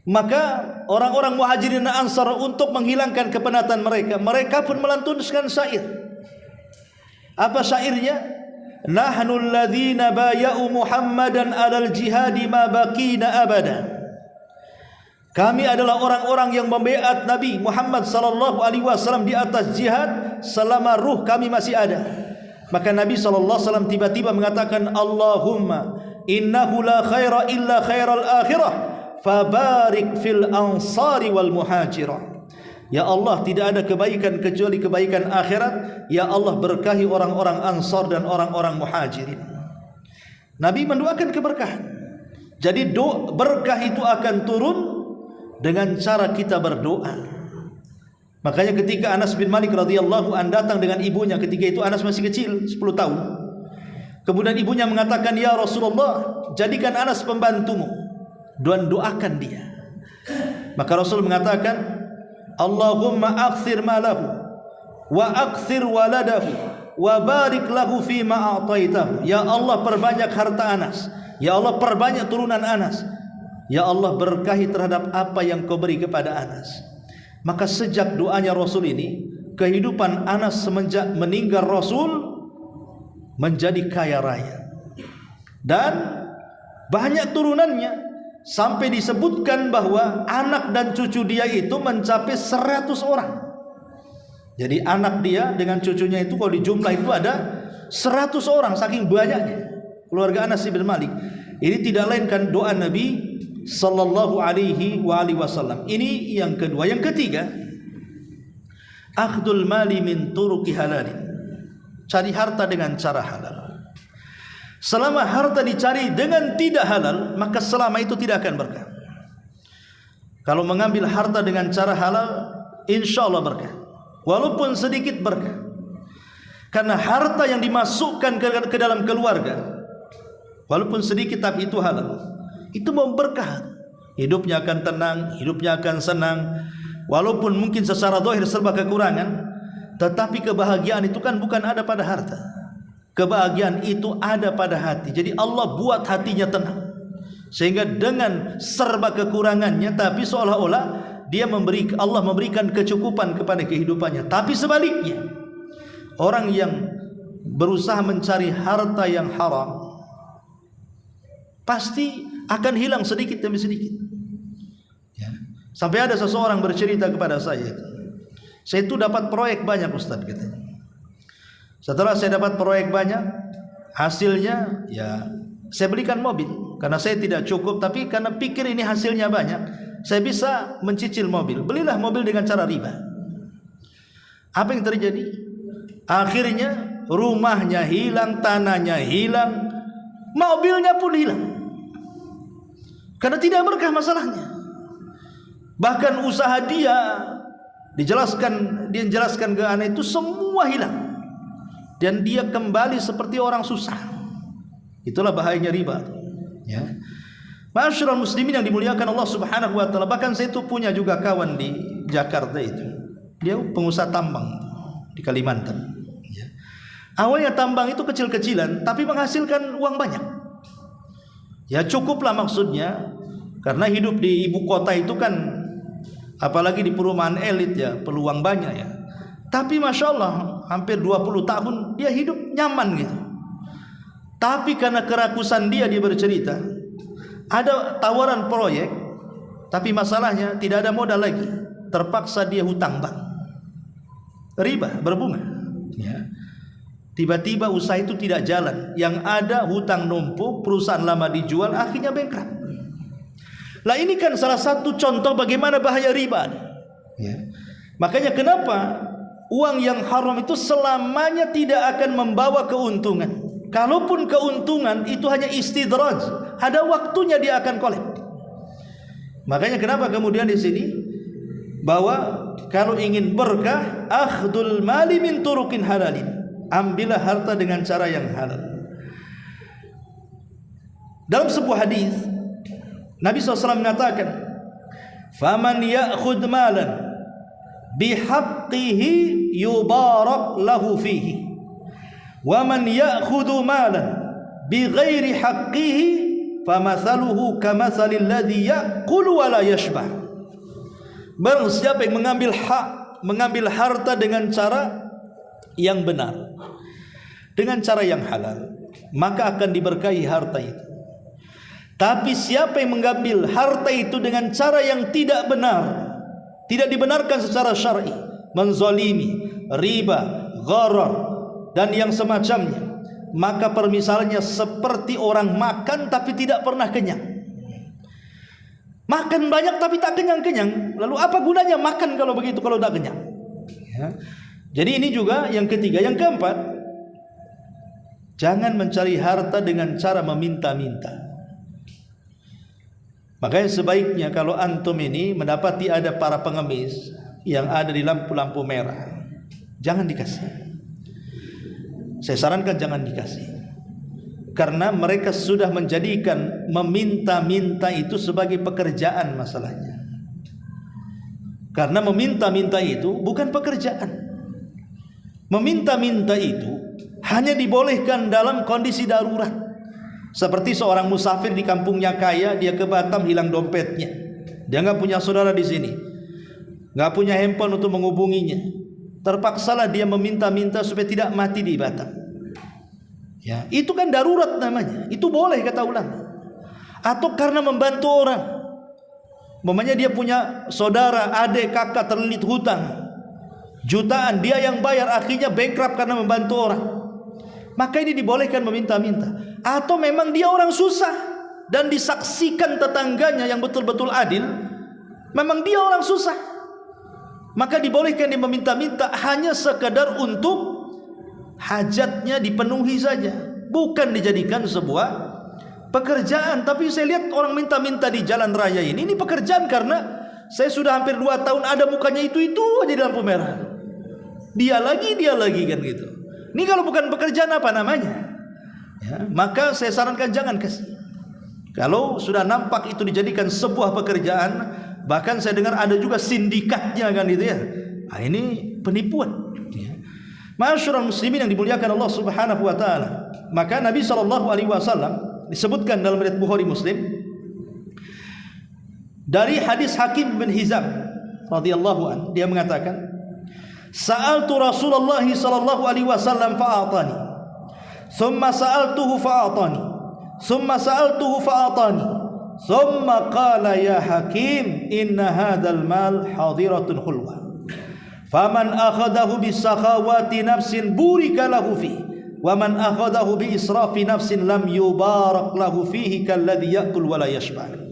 Maka orang-orang muhajirin dan ansar untuk menghilangkan kepenatan mereka, mereka pun melantunkan syair. Apa syairnya? Nahnu alladhina baya'u Muhammadan 'alal jihadi ma baqina abada. Kami adalah orang-orang yang membaiat Nabi Muhammad sallallahu alaihi wasallam di atas jihad selama ruh kami masih ada. Maka Nabi sallallahu alaihi wasallam tiba-tiba mengatakan, Allahumma innahu la khaira illa khairal akhirah fabarik fil ansari wal muhajirah. Ya Allah, tidak ada kebaikan kecuali kebaikan akhirat. Ya Allah, berkahi orang-orang ansar dan orang-orang muhajirin. Nabi mendoakan keberkahan. Jadi berkah itu akan turun dengan cara kita berdoa. Makanya ketika Anas bin Malik radhiyallahu an datang dengan ibunya, ketika itu Anas masih kecil, 10 tahun. Kemudian ibunya mengatakan, ya Rasulullah, jadikan Anas pembantumu dan doakan dia. Maka Rasul mengatakan, Allahumma akthir malahu wa akthir waladahu wa barik lahu fima a'taitahu. Ya Allah, perbanyak harta Anas. Ya Allah, perbanyak turunan Anas. Ya Allah, berkahi terhadap apa yang kau beri kepada Anas. Maka sejak doanya Rasul ini, kehidupan Anas semenjak meninggal Rasul menjadi kaya raya dan banyak turunannya. Sampai disebutkan bahwa anak dan cucu dia itu mencapai 100 orang. Jadi anak dia dengan cucunya itu kalau dijumlah itu ada 100 orang, saking banyaknya keluarga Anas bin Malik. Ini tidak lain kan doa Nabi sallallahu alaihi wasallam. Ini yang kedua. Yang ketiga, Akhdul mali min turuqi halalin. Cari harta dengan cara halal. Selama harta dicari dengan tidak halal, maka selama itu tidak akan berkah. Kalau mengambil harta dengan cara halal, insya Allah berkah. Walaupun sedikit berkah. Karena harta yang dimasukkan ke dalam keluarga, walaupun sedikit tapi itu halal, itu memberkah. Hidupnya akan tenang, hidupnya akan senang. Walaupun mungkin secara zahir serba kekurangan, tetapi kebahagiaan itu kan bukan ada pada harta. Kebahagiaan itu ada pada hati. Jadi Allah buat hatinya tenang, sehingga dengan serba kekurangannya, tapi seolah-olah Allah memberikan kecukupan kepada kehidupannya. Tapi sebaliknya, orang yang berusaha mencari harta yang haram pasti akan hilang sedikit demi sedikit. Ya. Sampai ada seseorang bercerita kepada saya itu dapat proyek banyak Ustaz, katanya. Setelah saya dapat proyek banyak, hasilnya ya saya belikan mobil. Karena saya tidak cukup, tapi karena pikir ini hasilnya banyak, saya bisa mencicil mobil. Belilah mobil dengan cara riba. Apa yang terjadi? Akhirnya rumahnya hilang, tanahnya hilang, mobilnya pun hilang. Karena tidak berkah masalahnya. Bahkan usaha dia dijelaskan ke anak itu semua hilang. Dan dia kembali seperti orang susah. Itulah bahayanya riba. Ya. Ma'asyiral muslimin yang dimuliakan Allah Subhanahu wa taala. Bahkan saya itu punya juga kawan di Jakarta itu. Dia pengusaha tambang di Kalimantan. Ya. Awalnya tambang itu kecil-kecilan tapi menghasilkan uang banyak. Ya cukuplah maksudnya. Karena hidup di ibu kota itu kan, apalagi di perumahan elit ya, peluang banyak ya. Tapi Masya Allah, hampir 20 tahun dia hidup nyaman gitu. Tapi karena kerakusan dia bercerita, ada tawaran proyek, tapi masalahnya tidak ada modal lagi. Terpaksa dia hutang bank, riba berbunga. Ya. Tiba-tiba usaha itu tidak jalan. Yang ada hutang numpuk, perusahaan lama dijual, akhirnya bankrupt. Lah ini kan salah satu contoh bagaimana bahaya riba. Ya. Makanya kenapa uang yang haram itu selamanya tidak akan membawa keuntungan. Kalaupun keuntungan itu hanya istidraj, ada waktunya dia akan collect. Makanya kenapa kemudian di sini bahwa kalau ingin berkah, akhdul mali min turuqin halalin. Ambillah harta dengan cara yang halal. Dalam sebuah hadis Nabi SAW mengatakan, "Faman ya'khud malan bihaqqihi yubarak lahu fihi, wa man ya'khudhu malan bighairi haqqihi famathaluhu kamathalil ladzi ya'kulu wa la yashbah." Barang siapa yang mengambil harta dengan cara yang benar, dengan cara yang halal, maka akan diberkahi harta itu. Tapi siapa yang mengambil harta itu dengan cara yang tidak benar, tidak dibenarkan secara syar'i, menzalimi, riba, gharar dan yang semacamnya, maka permisalannya seperti orang makan tapi tidak pernah kenyang. Makan banyak tapi tak kenyang-kenyang. Lalu apa gunanya makan kalau begitu, kalau tak kenyang? Ya. Jadi ini juga yang ketiga. Yang keempat, jangan mencari harta dengan cara meminta-minta. Makanya sebaiknya kalau antum ini mendapati ada para pengemis yang ada di lampu-lampu merah, jangan dikasih. Saya sarankan jangan dikasih. Karena mereka sudah menjadikan meminta-minta itu sebagai pekerjaan masalahnya. Karena meminta-minta itu bukan pekerjaan. Meminta-minta itu hanya dibolehkan dalam kondisi darurat. Seperti seorang musafir di kampungnya kaya, dia ke Batam hilang dompetnya. Dia nggak punya saudara di sini, nggak punya handphone untuk menghubunginya. Terpaksalah dia meminta-minta supaya tidak mati di Batam. Ya, itu kan darurat namanya. Itu boleh kata ulama. Atau karena membantu orang. Umpamanya dia punya saudara, adik, kakak terlilit hutang jutaan, dia yang bayar, akhirnya bankrupt karena membantu orang. Maka ini dibolehkan meminta-minta. Atau memang dia orang susah dan disaksikan tetangganya yang betul-betul adil, memang dia orang susah, maka dibolehkan dia meminta-minta hanya sekedar untuk hajatnya dipenuhi saja, bukan dijadikan sebuah pekerjaan. Tapi saya lihat orang minta-minta di jalan raya ini pekerjaan, karena saya sudah hampir 2 tahun ada mukanya itu aja di lampu merah. Dia lagi kan gitu. Ini kalau bukan pekerjaan apa namanya? Ya, maka saya sarankan jangan kasih. Kalau sudah nampak itu dijadikan sebuah pekerjaan, bahkan saya dengar ada juga sindikatnya kan gitu ya. Nah, ini penipuan. Ya. Ma'asyiral muslimin yang dimuliakan Allah Subhanahu wa taala. Maka Nabi SAW disebutkan dalam riwayat Bukhari Muslim dari hadis Hakim bin Hizam radhiyallahu an, dia mengatakan, sa'altu Rasulullah sallallahu alaihi wasallam fa'atani, thumma sa'altuhu fa'atani, thumma sa'altuhu fa'atani, thumma qala ya Hakim inna hadzal mal hadiratun khulwa, faman akhadahu bisakhawati nafsin burika lahu fi, wa man akhadahu bi israfi nafsin lam yubarak lahu fihi kalladhi ya'kul wa la yashba.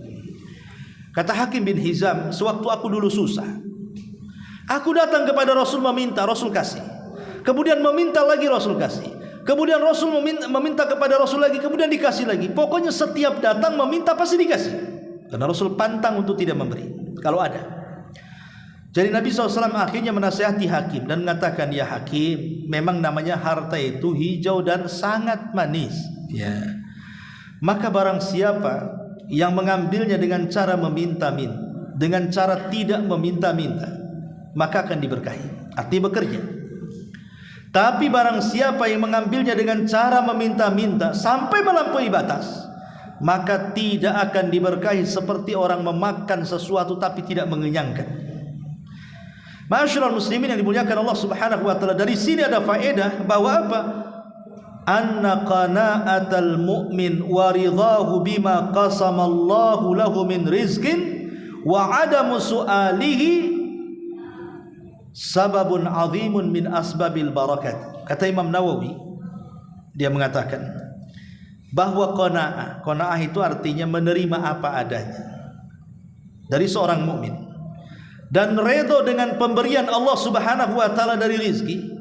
Kata Hakim bin Hizam, sewaktu aku dulu susah, aku datang kepada Rasul meminta, Rasul kasih. Kemudian meminta lagi, Rasul kasih. Kemudian Rasul meminta kepada Rasul lagi, kemudian dikasih lagi. Pokoknya setiap datang meminta pasti dikasih. Karena Rasul pantang untuk tidak memberi kalau ada. Jadi Nabi SAW akhirnya menasihati Hakim dan mengatakan, ya Hakim, memang namanya harta itu hijau dan sangat manis. Ya. Maka barang siapa yang mengambilnya dengan cara meminta-minta, dengan cara tidak meminta-minta, maka akan diberkahi, artinya bekerja. Tapi barang siapa yang mengambilnya dengan cara meminta-minta sampai melampaui batas, maka tidak akan diberkahi, seperti orang memakan sesuatu tapi tidak mengenyangkan. Ma'asyiral muslimin yang dimuliakan Allah Subhanahu wa taala, dari sini ada faedah bahwa apa? Anna qana'atal mu'min wa ridahu bima qasamallahu lahu min rizqin wa adamu su'alihi sababun azimun min asbabil barakat. Kata Imam Nawawi, dia mengatakan bahwa qanaah itu artinya menerima apa adanya dari seorang mukmin, dan redha dengan pemberian Allah Subhanahu wa taala dari rizki,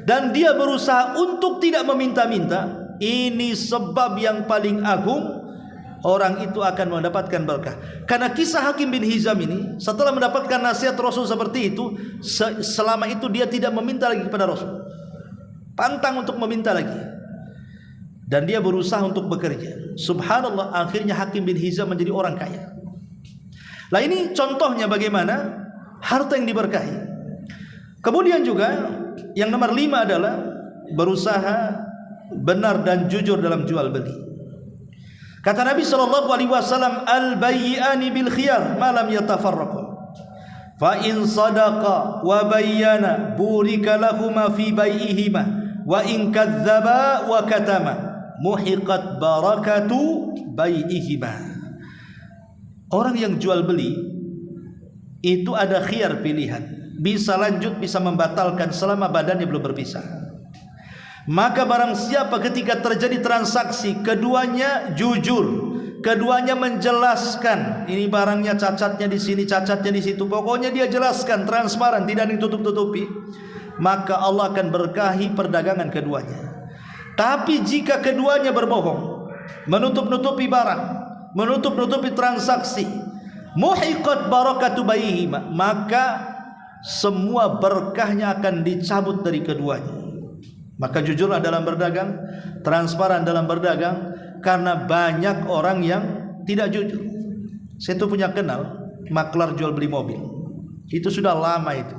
dan dia berusaha untuk tidak meminta-minta. Ini sebab yang paling agung, orang itu akan mendapatkan berkah. Karena kisah Hakim bin Hizam ini, setelah mendapatkan nasihat Rasul seperti itu, selama itu dia tidak meminta lagi kepada Rasul, pantang untuk meminta lagi, dan dia berusaha untuk bekerja. Subhanallah, akhirnya Hakim bin Hizam menjadi orang kaya. Nah, ini contohnya bagaimana harta yang diberkahi. Kemudian juga yang nomor 5 adalah berusaha benar dan jujur dalam jual beli. Kata Nabi SAW, al-bayyi'ani bil khiyar ma lam yatafarraqu, fa in sadaqa wa bayyana burika lahuma fi bai'ihima, wa in kadzdzaba wa katama muhiqat barakatu bai'ihima. Orang yang jual beli itu ada khiyar, pilihan, bisa lanjut, bisa membatalkan selama badannya belum berpisah. Maka barang siapa ketika terjadi transaksi, keduanya jujur, keduanya menjelaskan, ini barangnya cacatnya di sini, cacatnya di situ, pokoknya dia jelaskan transparan, tidak ditutup-tutupi, maka Allah akan berkahi perdagangan keduanya. Tapi jika keduanya berbohong, menutup-nutupi barang, menutup-nutupi transaksi, muhiqat barakatu baihima, maka semua berkahnya akan dicabut dari keduanya. Maka jujurlah dalam berdagang, transparan dalam berdagang, karena banyak orang yang tidak jujur. Saya tuh punya kenal maklar jual beli mobil, itu sudah lama itu,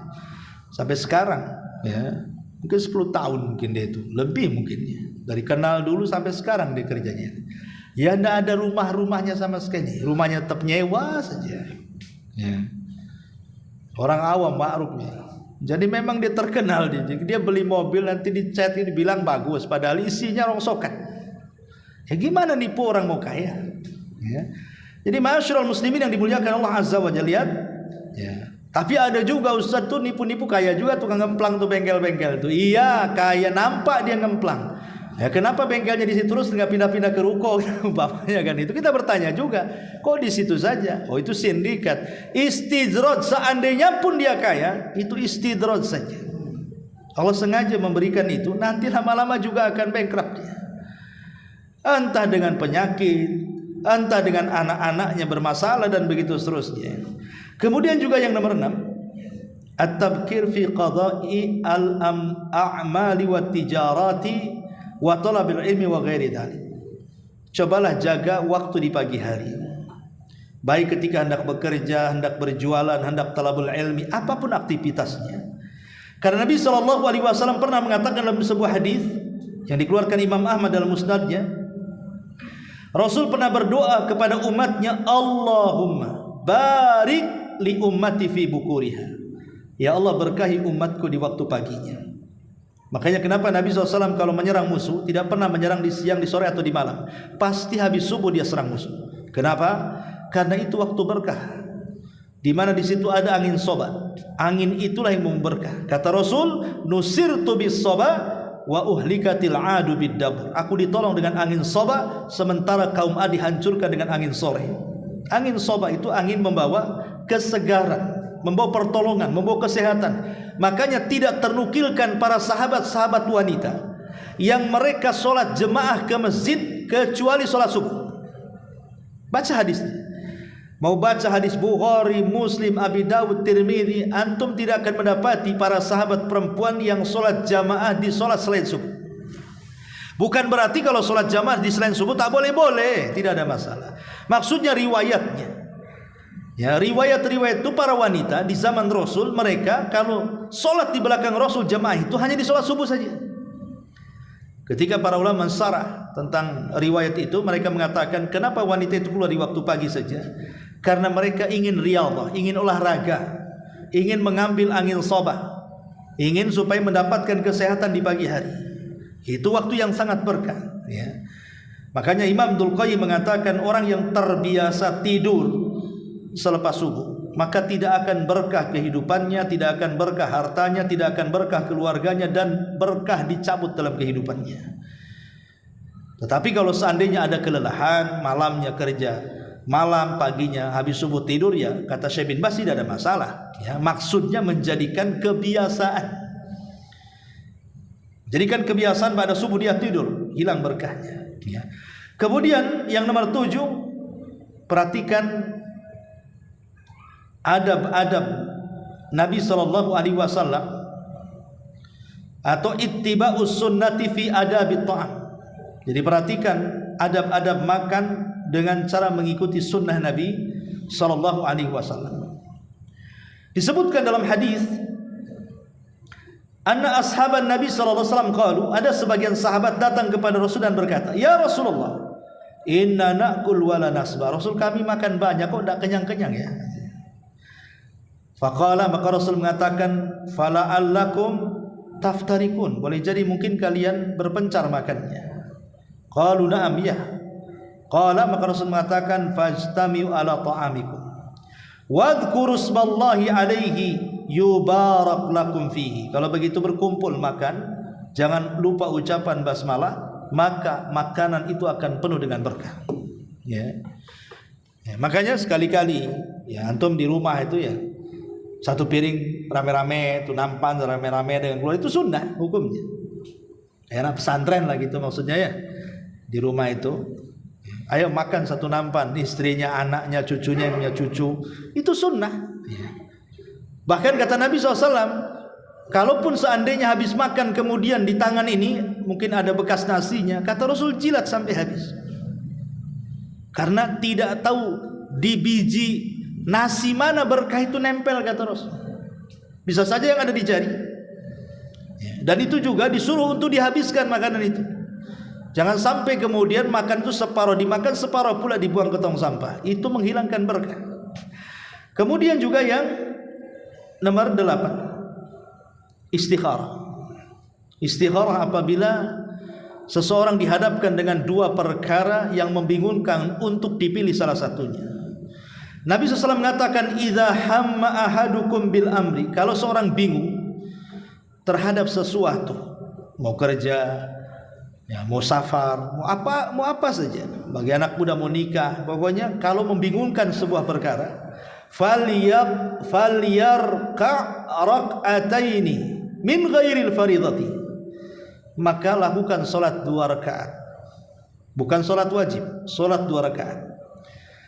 sampai sekarang ya, mungkin 10 tahun mungkin dia itu, lebih mungkin ya, dari kenal dulu sampai sekarang dia kerjanya. Ya, tidak ada rumahnya sama sekali, rumahnya tetap nyewa saja ya. Orang awam ma'rufnya. Jadi memang dia terkenal, dia beli mobil nanti dicat dibilang bagus, padahal isinya rongsokan. Ya gimana nipu orang mau kaya ya. Jadi ma'asyiral muslimin yang dimuliakan Allah Azza wa Jalla, lihat ya. Tapi ada juga ustaz tuh nipu-nipu kaya juga, tukang ngemplang tuh, bengkel-bengkel tuh. Iya, kaya, nampak dia ngemplang, Ya, kenapa bengkelnya di situ terus nggak pindah-pindah ke ruko umpamanya kan itu kita bertanya juga kok di situ saja. Oh itu sindikat istidraj, seandainya pun dia kaya itu istidraj saja. Allah sengaja memberikan itu, nanti lama-lama juga akan bankrupt dia. Entah dengan penyakit, entah dengan anak-anaknya bermasalah dan begitu seterusnya. Kemudian juga yang nomor 6, at-tabkir fi qada'i al-a'mali wat tijarati wa talabil ilmi wa ghairi dzalik. Cobalah jaga waktu di pagi hari. Baik ketika hendak bekerja, hendak berjualan, hendak talabul ilmi, apapun aktivitasnya. Karena Nabi SAW pernah mengatakan dalam sebuah hadis yang dikeluarkan Imam Ahmad dalam musnadnya, Rasul pernah berdoa kepada umatnya, Allahumma barik li ummati fi bukuriha. Ya Allah, berkahi umatku di waktu paginya. Makanya kenapa Nabi SAW kalau menyerang musuh tidak pernah menyerang di siang, di sore atau di malam. Pasti habis subuh dia serang musuh. Kenapa? Karena itu waktu berkah, di mana di situ ada angin soba. Angin itulah yang memberkah. Kata Rasul, nusirtu bis soba wa uhlikatil adu bid dabur. Aku ditolong dengan angin soba, sementara kaum Ad dihancurkan dengan angin sore. Angin soba itu angin membawa kesegaran, membawa pertolongan, membawa kesehatan. Makanya tidak ternukilkan para sahabat-sahabat wanita yang mereka sholat jemaah ke masjid kecuali sholat subuh. Baca hadisnya. Mau baca hadis Bukhari, Muslim, Abi Dawud, Tirmidzi, antum tidak akan mendapati para sahabat perempuan yang sholat jamaah di sholat selain subuh. Bukan berarti kalau sholat jamaah di selain subuh tak boleh-boleh, tidak ada masalah. Maksudnya riwayatnya. Ya, riwayat-riwayat itu para wanita di zaman Rasul, mereka kalau sholat di belakang Rasul jamaah itu hanya di sholat subuh saja. Ketika para ulama mensarah tentang riwayat itu, mereka mengatakan kenapa wanita itu keluar di waktu pagi saja? Karena mereka ingin riyadhah, ingin olahraga, ingin mengambil angin soba, ingin supaya mendapatkan kesehatan di pagi hari. Itu waktu yang sangat berkah, ya. Makanya Imam Abdul Qayyim mengatakan orang yang terbiasa tidur selepas subuh, maka tidak akan berkah kehidupannya, tidak akan berkah hartanya, tidak akan berkah keluarganya, dan berkah dicabut dalam kehidupannya. Tetapi kalau seandainya ada kelelahan, malamnya kerja malam, paginya habis subuh tidur, ya kata Syekh bin Baz tidak ada masalah, ya. Maksudnya menjadikan kebiasaan, jadikan kebiasaan pada subuh dia tidur, hilang berkahnya, ya. Kemudian yang nomor 7, perhatikan adab-adab Nabi SAW atau ittiba'us sunnati fi adabit ta'am. Jadi perhatikan adab-adab makan dengan cara mengikuti sunnah Nabi SAW. Disebutkan dalam hadis, anna ashaban Nabi SAW qalu, ada sebagian sahabat datang kepada Rasul dan berkata, ya Rasulullah, inna na'kul wala nasba. Rasul, kami makan banyak kok tidak kenyang-kenyang ya. Faqala, maka Rasul mengatakan, fala'allakum taftarikun, boleh jadi mungkin kalian berpencar makannya. Qalu na'am, ya. Qala, maka Rasul mengatakan, fajtami'u ala ta'amikum wadhkuru ismallahi alaihi yubarak lakum fihi. Kalau begitu berkumpul makan, jangan lupa ucapan basmalah, maka makanan itu akan penuh dengan berkah, ya. Ya, makanya sekali-kali ya antum di rumah itu ya satu piring rame-rame, itu nampan rame-rame dengan keluarga, itu sunnah hukumnya. Enak pesantren lah gitu maksudnya ya. Di rumah itu, ayo makan satu nampan, istrinya, anaknya, cucunya yang punya cucu, itu sunnah. Bahkan kata Nabi SAW, kalaupun seandainya habis makan kemudian di tangan ini mungkin ada bekas nasinya, kata Rasul jilat sampai habis. Karena tidak tahu di biji nasi mana berkah itu nempel, kata Rasul. Bisa saja yang ada di jari. Dan itu juga disuruh untuk dihabiskan makanan itu. Jangan sampai kemudian makan itu separuh dimakan, separuh pula dibuang ke tong sampah. Itu menghilangkan berkah. Kemudian juga yang nomor 8, istikharah. Istikharah apabila seseorang dihadapkan dengan dua perkara yang membingungkan untuk dipilih salah satunya. Nabi SAW mengatakan, idza hamma ahadukum bil amri, kalau seorang bingung terhadap sesuatu, mau kerja, Ya, mau safar, mau apa saja. Bagi anak muda mau nikah, pokoknya kalau membingungkan sebuah perkara, falyarka rak'ataini min ghairil faridati. Maka lakukan salat 2 rakaat. Bukan salat wajib, salat 2 rakaat.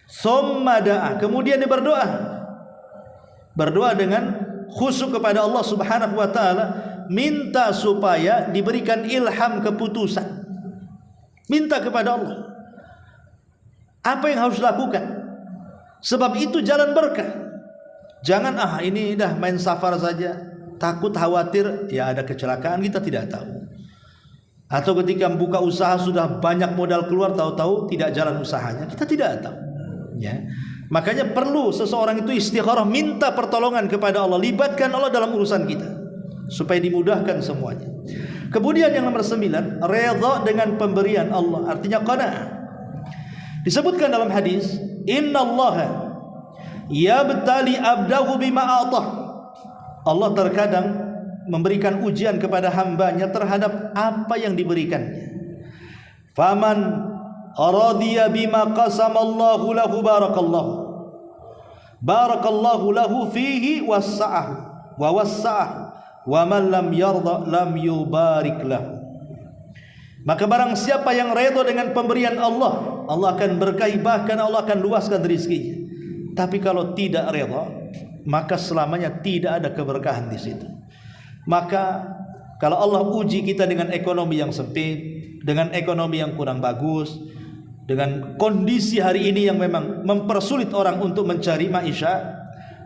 Tsumma da'a, kemudian dia berdoa. Berdoa dengan khusyuk kepada Allah Subhanahu wa taala, minta supaya diberikan ilham keputusan. Minta kepada Allah apa yang harus dilakukan, sebab itu jalan berkah. Jangan ini dah main safar saja, takut khawatir ya ada kecelakaan, kita tidak tahu. Atau ketika membuka usaha sudah banyak modal keluar, tahu-tahu tidak jalan usahanya, kita tidak tahu ya. Makanya perlu seseorang itu istikharah, minta pertolongan kepada Allah, libatkan Allah dalam urusan kita supaya dimudahkan semuanya. Kemudian yang nomor 9, redha dengan pemberian Allah, artinya qanaah. Disebutkan dalam hadis, innallaha yabtali abdahu bima atah. Allah terkadang memberikan ujian kepada hambanya terhadap apa yang diberikannya. Faman radiya bima qasamallahu lahu barakallahu lahu fihi wassa'ahu wa wassa'ahu wa man lam yarda lam yubarik lahu. Maka barang siapa yang redha dengan pemberian Allah, Allah akan berkahi, bahkan Allah akan luaskan rezekinya. Tapi kalau tidak redha, maka selamanya tidak ada keberkahan di situ. Maka kalau Allah uji kita dengan ekonomi yang sempit, dengan ekonomi yang kurang bagus, dengan kondisi hari ini yang memang mempersulit orang untuk mencari maisha,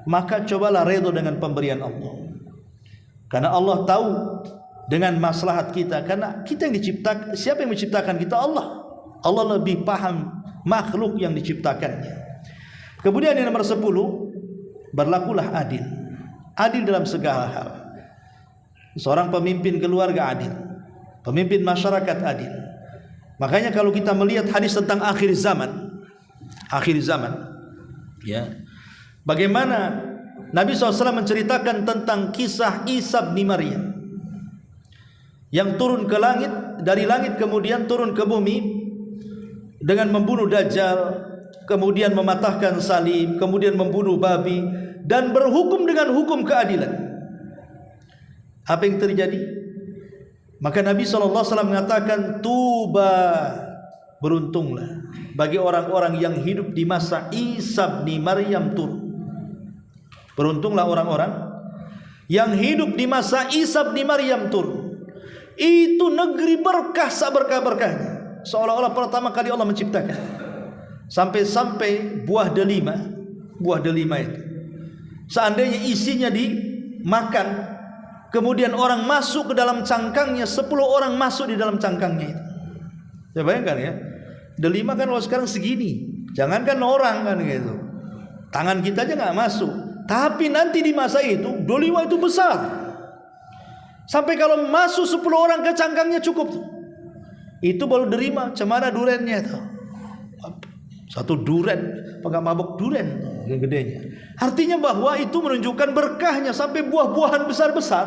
maka cobalah redha dengan pemberian Allah. Karena Allah tahu dengan maslahat kita, karena kita yang diciptakan. Siapa yang menciptakan kita? Allah. Allah lebih paham makhluk yang diciptakannya. Kemudian yang nomor 10, berlakulah adil. Adil dalam segala hal. Seorang pemimpin keluarga adil, pemimpin masyarakat adil. Makanya kalau kita melihat hadis tentang akhir zaman, ya, bagaimana Nabi SAW menceritakan tentang kisah Isa bin Maryam yang turun ke langit, dari langit kemudian turun ke bumi dengan membunuh Dajjal, kemudian mematahkan salib, kemudian membunuh babi, dan berhukum dengan hukum keadilan. Apa yang terjadi? Maka Nabi SAW mengatakan, tuba, beruntunglah bagi orang-orang yang hidup di masa Isa bin Maryam turun. Beruntunglah orang-orang yang hidup di masa Isa bin Maryam turun. Itu negeri berkah, seberkah-berkahnya, seolah-olah pertama kali Allah menciptakan. Sampai-sampai buah delima itu, seandainya isinya dimakan, kemudian orang masuk ke dalam cangkangnya, 10 orang masuk di dalam cangkangnya itu. Ya bayangkan ya, delima kan kalau sekarang segini, jangankan orang kan gitu, tangan kita aja nggak masuk. Tapi nanti di masa itu delima itu besar, sampai kalau masuk 10 orang ke cangkangnya cukup tuh. Itu baru delima, cemana durennya itu. Satu duren, enggak mabuk duren yang gedenya. Artinya bahwa itu menunjukkan berkahnya sampai buah-buahan besar-besar.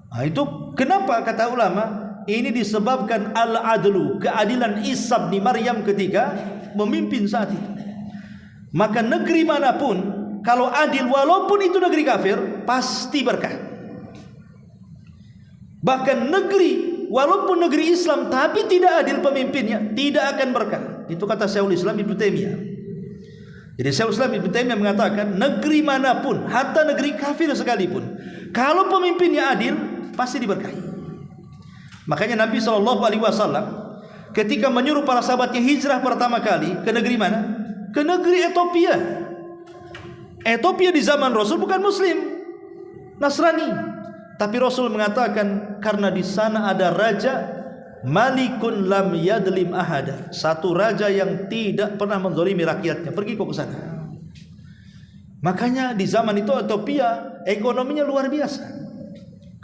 Nah, itu kenapa kata ulama? Ini disebabkan al-adlu, keadilan Isa bin Maryam ketika memimpin saat itu. Maka negeri manapun kalau adil, walaupun itu negeri kafir, pasti berkah. Bahkan negeri, walaupun negeri Islam tapi tidak adil pemimpinnya, tidak akan berkah. Itu kata Syekhul Islam Ibnu Taimiyah. Jadi Syekhul Islam Ibnu Taimiyah mengatakan, negeri manapun, hatta negeri kafir sekalipun, kalau pemimpinnya adil, pasti diberkahi. Makanya Nabi SAW ketika menyuruh para sahabatnya hijrah pertama kali ke negeri mana? Ke negeri Ethiopia. Ethiopia di zaman Rasul bukan Muslim, Nasrani. Tapi Rasul mengatakan karena di sana ada raja Malikun lam yadlim ahada, satu raja yang tidak pernah menzalimi rakyatnya, pergi kok ke sana. Makanya di zaman itu Ethiopia ekonominya luar biasa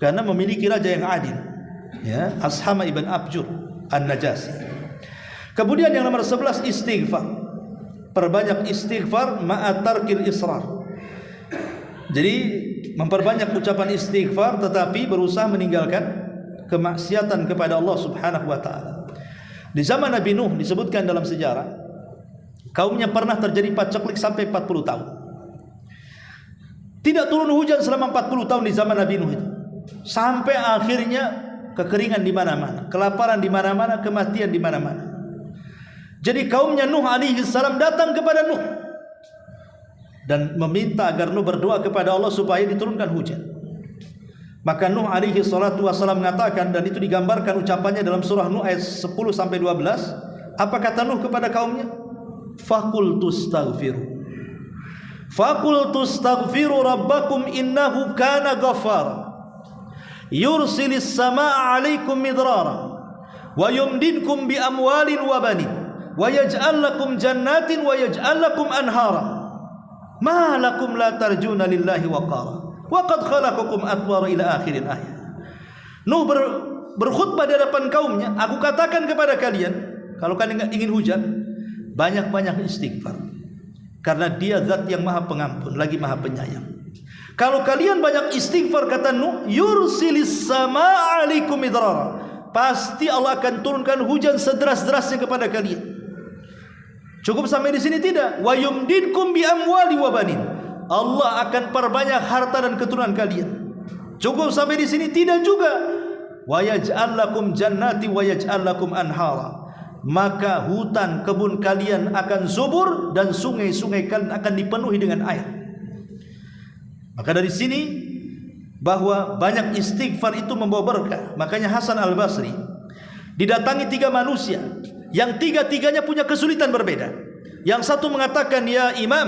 karena memiliki raja yang adil, ya, Ashama ibn Abjur An-Najasi. Kemudian yang nomor 11, istighfar. Perbanyak istighfar ma'a tarkil israr. Jadi memperbanyak ucapan istighfar tetapi berusaha meninggalkan kemaksiatan kepada Allah Subhanahu wa taala. Di zaman Nabi Nuh disebutkan dalam sejarah, kaumnya pernah terjadi paceklik sampai 40 tahun. Tidak turun hujan selama 40 tahun di zaman Nabi Nuh itu. Sampai akhirnya kekeringan di mana-mana, kelaparan di mana-mana, kematian di mana-mana. Jadi kaumnya Nuh alaihi salam datang kepada Nuh dan meminta agar Nuh berdoa kepada Allah supaya diturunkan hujan. Maka Nuh alaihi salatu wasallam mengatakan, dan itu digambarkan ucapannya dalam surah Nuh ayat 10 sampai 12. Apa kata Nuh kepada kaumnya? Faqultu astaghfiru rabbakum innahu kana ghaffara yursilis samaa'a 'alaikum midrara wa yumdidkum bi amwalin wa banin wa yaj'al lakum jannatin wa yaj'al lakum anhara ma lakum la tarjuna lillahi waqara wa qad khalaqakum atwara ila akhiril ayat. Nuh berkhutbah di hadapan kaumnya, aku katakan kepada kalian, kalau kalian ingin hujan, banyak-banyak istighfar, karena dia zat yang maha pengampun lagi maha penyayang. Kalau kalian banyak istighfar, kata Nuh, yursilis samaa'a 'alaikum midrara, pasti Allah akan turunkan hujan sederas-derasnya kepada kalian. Cukup sampai di sini tidak? Wa yumdidkum bi amwali wa banin, Allah akan perbanyak harta dan keturunan kalian. Cukup sampai di sini tidak juga? Wa yaj'al lakum jannati wa yaj'al lakum anhara, maka hutan kebun kalian akan subur dan sungai-sungai kalian akan dipenuhi dengan air. Maka dari sini bahwa banyak istighfar itu membawa berkah. Makanya Hasan Al-Basri didatangi 3 manusia yang tiga-tiganya punya kesulitan berbeda. Yang satu mengatakan, ya Imam,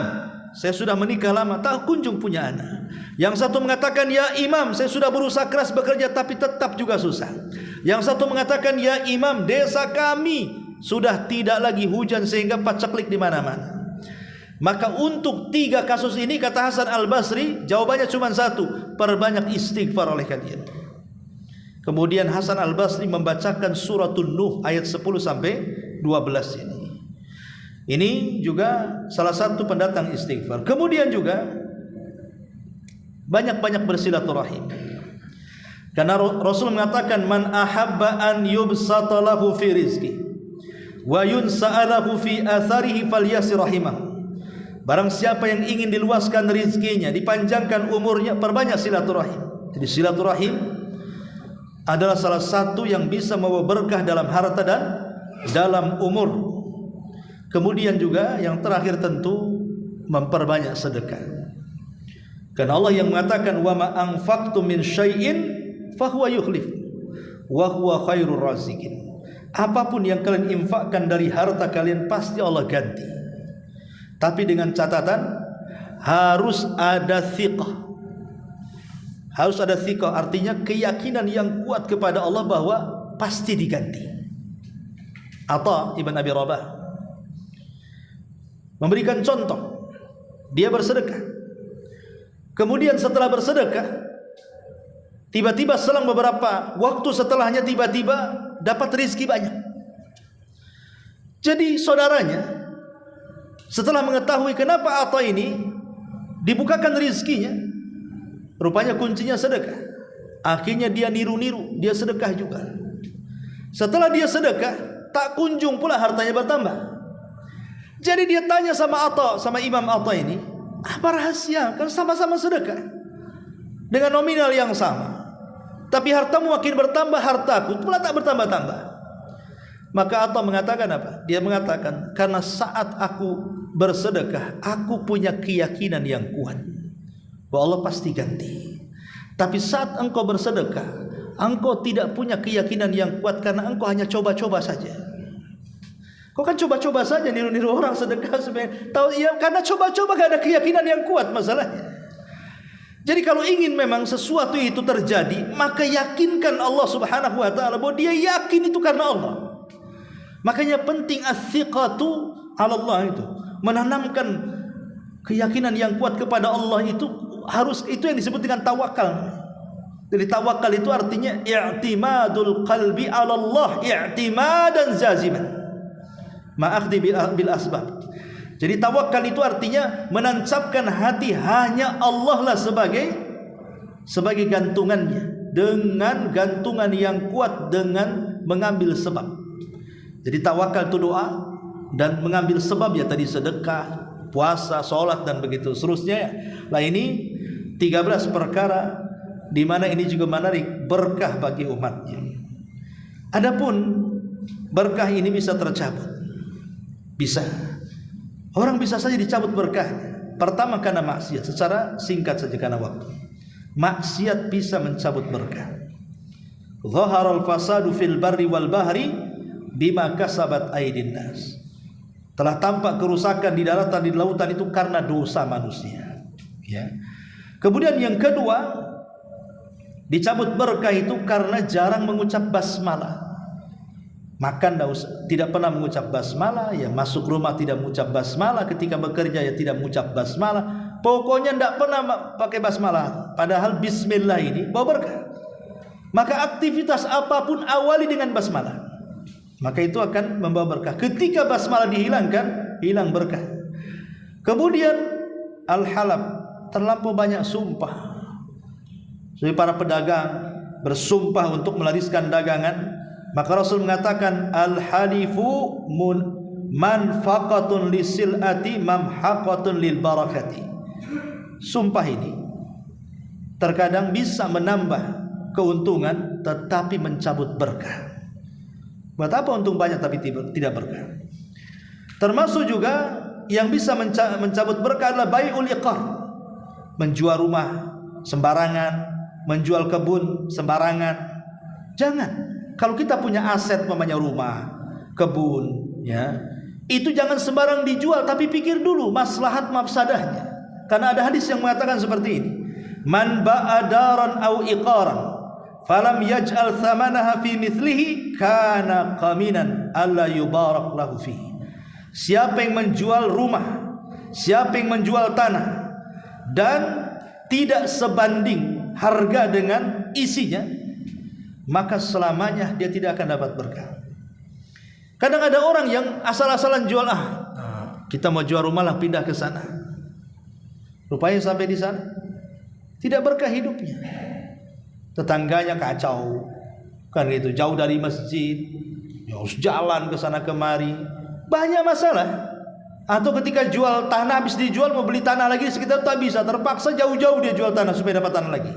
saya sudah menikah lama tak kunjung punya anak. Yang satu mengatakan, ya Imam, saya sudah berusaha keras bekerja tapi tetap juga susah. Yang satu mengatakan, ya Imam, desa kami sudah tidak lagi hujan sehingga paceklik di mana-mana. Maka untuk 3 kasus ini, kata Hasan Al-Basri, jawabannya cuma satu: perbanyak istighfar oleh kalian. Kemudian Hasan Al-Basri membacakan suratul Nuh ayat 10 sampai 12 ini. Ini juga salah satu pendatang istighfar. Kemudian juga banyak-banyak bersilaturahim. Karena Rasul mengatakan, man ahabba an yubsata lahu fi rizqi wa yunsa'alahu fi atharihi falyasir rahimah. Barang siapa yang ingin diluaskan rizkinya, dipanjangkan umurnya, perbanyak silaturahim. Jadi silaturahim adalah salah satu yang bisa membawa berkah dalam harta dan dalam umur. Kemudian juga yang terakhir tentu memperbanyak sedekah. Karena Allah yang mengatakan, wa ma anfaqtum min syai'in fahuwa yukhlif wa huwa khairur raziqin. Apapun yang kalian infakkan dari harta kalian pasti Allah ganti. Tapi dengan catatan harus ada thiqah. Harus ada thiqah, artinya keyakinan yang kuat kepada Allah bahwa pasti diganti. Atha ibn Abi Rabah memberikan contoh. Dia bersedekah. Kemudian setelah bersedekah, tiba-tiba selang beberapa waktu setelahnya, tiba-tiba dapat rezeki banyak. Jadi saudaranya setelah mengetahui kenapa Atha ini dibukakan rezekinya, rupanya kuncinya sedekah. Akhirnya dia niru-niru, dia sedekah juga. Setelah dia sedekah, tak kunjung pula hartanya bertambah. Jadi dia tanya sama Atha, sama Imam Atha ini, apa rahasia? Kan sama-sama sedekah dengan nominal yang sama, tapi hartamu makin bertambah, hartaku pula tak bertambah-tambah. Maka Atha mengatakan apa? Dia mengatakan, karena saat aku bersedekah, aku punya keyakinan yang kuat bahwa Allah pasti ganti. Tapi saat engkau bersedekah, engkau tidak punya keyakinan yang kuat karena engkau hanya coba-coba saja. Kau kan coba-coba saja, niru-niru orang sedekah supaya tahu, ya karena coba-coba gak ada keyakinan yang kuat masalahnya. Jadi kalau ingin memang sesuatu itu terjadi, maka yakinkan Allah Subhanahu wa taala bahwa dia yakin itu karena Allah. Makanya penting as-siqatu 'ala Allah itu, menanamkan keyakinan yang kuat kepada Allah itu harus, itu yang disebut dengan tawakal. Jadi tawakal itu artinya i'timadul qalbi 'ala Allah i'timadan zaziman ma'akhdi bil asbab. Jadi tawakal itu artinya menancapkan hati hanya Allah lah sebagai gantungannya. dengan gantungan yang kuat dengan mengambil sebab. Jadi tawakal itu doa, dan mengambil sebab ya tadi sedekah, puasa, sholat dan begitu seterusnya. Nah ini 13 perkara di mana ini juga menarik berkah bagi umatnya. Adapun berkah ini bisa tercabut. Bisa. Orang bisa saja dicabut berkahnya. Pertama karena maksiat, secara singkat saja karena waktu. Maksiat bisa mencabut berkah. Zaharal fasadu fil barri wal bahri bima kasabat aydin nas. Telah tampak kerusakan di daratan, di lautan itu karena dosa manusia. Ya. Kemudian yang kedua, dicabut berkah itu karena jarang mengucap basmalah. Makan tidak pernah mengucap basmalah, ya masuk rumah tidak mengucap basmalah, ketika bekerja ya tidak mengucap basmalah. Pokoknya tidak pernah pakai basmalah. Padahal bismillah ini bawa berkah. Maka aktivitas apapun awali dengan basmalah, maka itu akan membawa berkah. Ketika basmalah dihilangkan, hilang berkah. Kemudian al-halab, terlampau banyak sumpah. Jadi para pedagang bersumpah untuk melariskan dagangan, maka Rasul mengatakan al-halifu manfaqatun lisilati mamhaqatun lil barakati. Sumpah ini terkadang bisa menambah keuntungan tetapi mencabut berkah. Buat apa untung banyak tapi tidak berkah? Termasuk juga yang bisa mencabut berkah adalah bai'ul iqar, menjual rumah sembarangan, menjual kebun sembarangan. Jangan. Kalau kita punya aset namanya rumah, kebun, ya, itu jangan sembarang dijual, tapi pikir dulu maslahat mafsadahnya. Karena ada hadis yang mengatakan seperti ini. Man ba'a daran au iqaran falam yaj'al thamanaha fi mithlihi kana qaminan alla yubarak lahu fihi. Siapa yang menjual rumah, siapa yang menjual tanah dan tidak sebanding harga dengan isinya, maka selamanya dia tidak akan dapat berkah. Kadang ada orang yang asal-asalan jual, kita mau jual rumah lah, pindah ke sana. Rupanya sampai di sana tidak berkah hidupnya. Tetangganya kacau, kan gitu, jauh dari masjid, harus jalan ke sana kemari, banyak masalah. Atau ketika jual tanah, habis dijual mau beli tanah lagi sekitar tak bisa, terpaksa jauh-jauh dia jual tanah supaya dapat tanah lagi.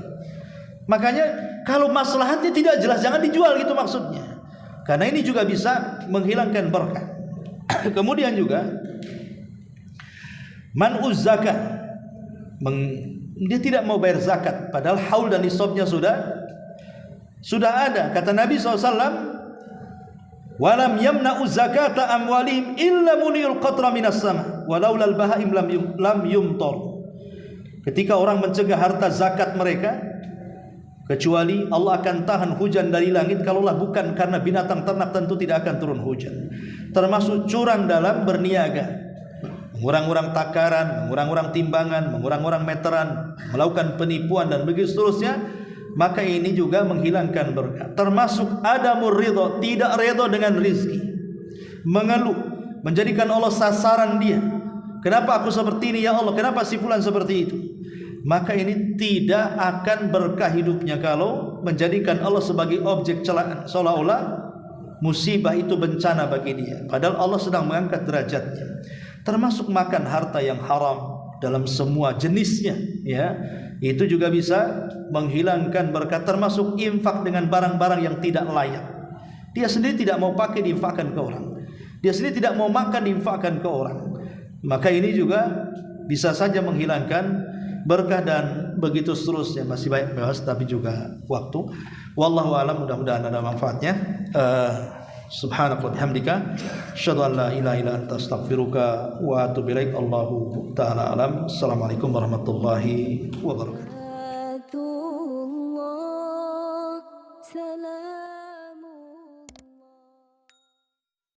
Makanya kalau maslahatnya tidak jelas jangan dijual, gitu maksudnya. Karena ini juga bisa menghilangkan berkah. Kemudian juga man'uz zakat, dia tidak mau bayar zakat padahal haul dan nisabnya sudah ada. Kata Nabi SAW, walam yamna'u zakata amwalihim illa muniul qatra minas sama walaulal bahaim lam yumtar. Ketika orang mencegah harta zakat mereka, kecuali Allah akan tahan hujan dari langit, kalaulah bukan karena binatang ternak tentu tidak akan turun hujan. Termasuk curang dalam berniaga, mengurang-urang takaran, mengurang-urang timbangan, mengurang-urang meteran, melakukan penipuan dan begitu seterusnya, maka ini juga menghilangkan berkah. Termasuk adamur ridho, tidak ridho dengan rizki, mengeluh, menjadikan Allah sasaran dia. Kenapa aku seperti ini ya Allah, kenapa si fulan seperti itu? Maka ini tidak akan berkah hidupnya kalau menjadikan Allah sebagai objek celaan, seolah-olah musibah itu bencana bagi dia, padahal Allah sedang mengangkat derajatnya. Termasuk makan harta yang haram dalam semua jenisnya, ya, itu juga bisa menghilangkan berkah. Termasuk infak dengan barang-barang yang tidak layak. Dia sendiri tidak mau pakai, diinfakkan ke orang. Dia sendiri tidak mau makan, diinfakkan ke orang. Maka ini juga bisa saja menghilangkan berkah dan begitu seterusnya. Masih banyak bahas tapi juga waktu. Wallahu a'lam, mudah-mudahan ada manfaatnya. Subhanaka wa bihamdika asyhadu an la ilaha illa anta astaghfiruka wa atubu ilaik. Allahu ta'ala alam. Assalamualaikum warahmatullahi wabarakatuh.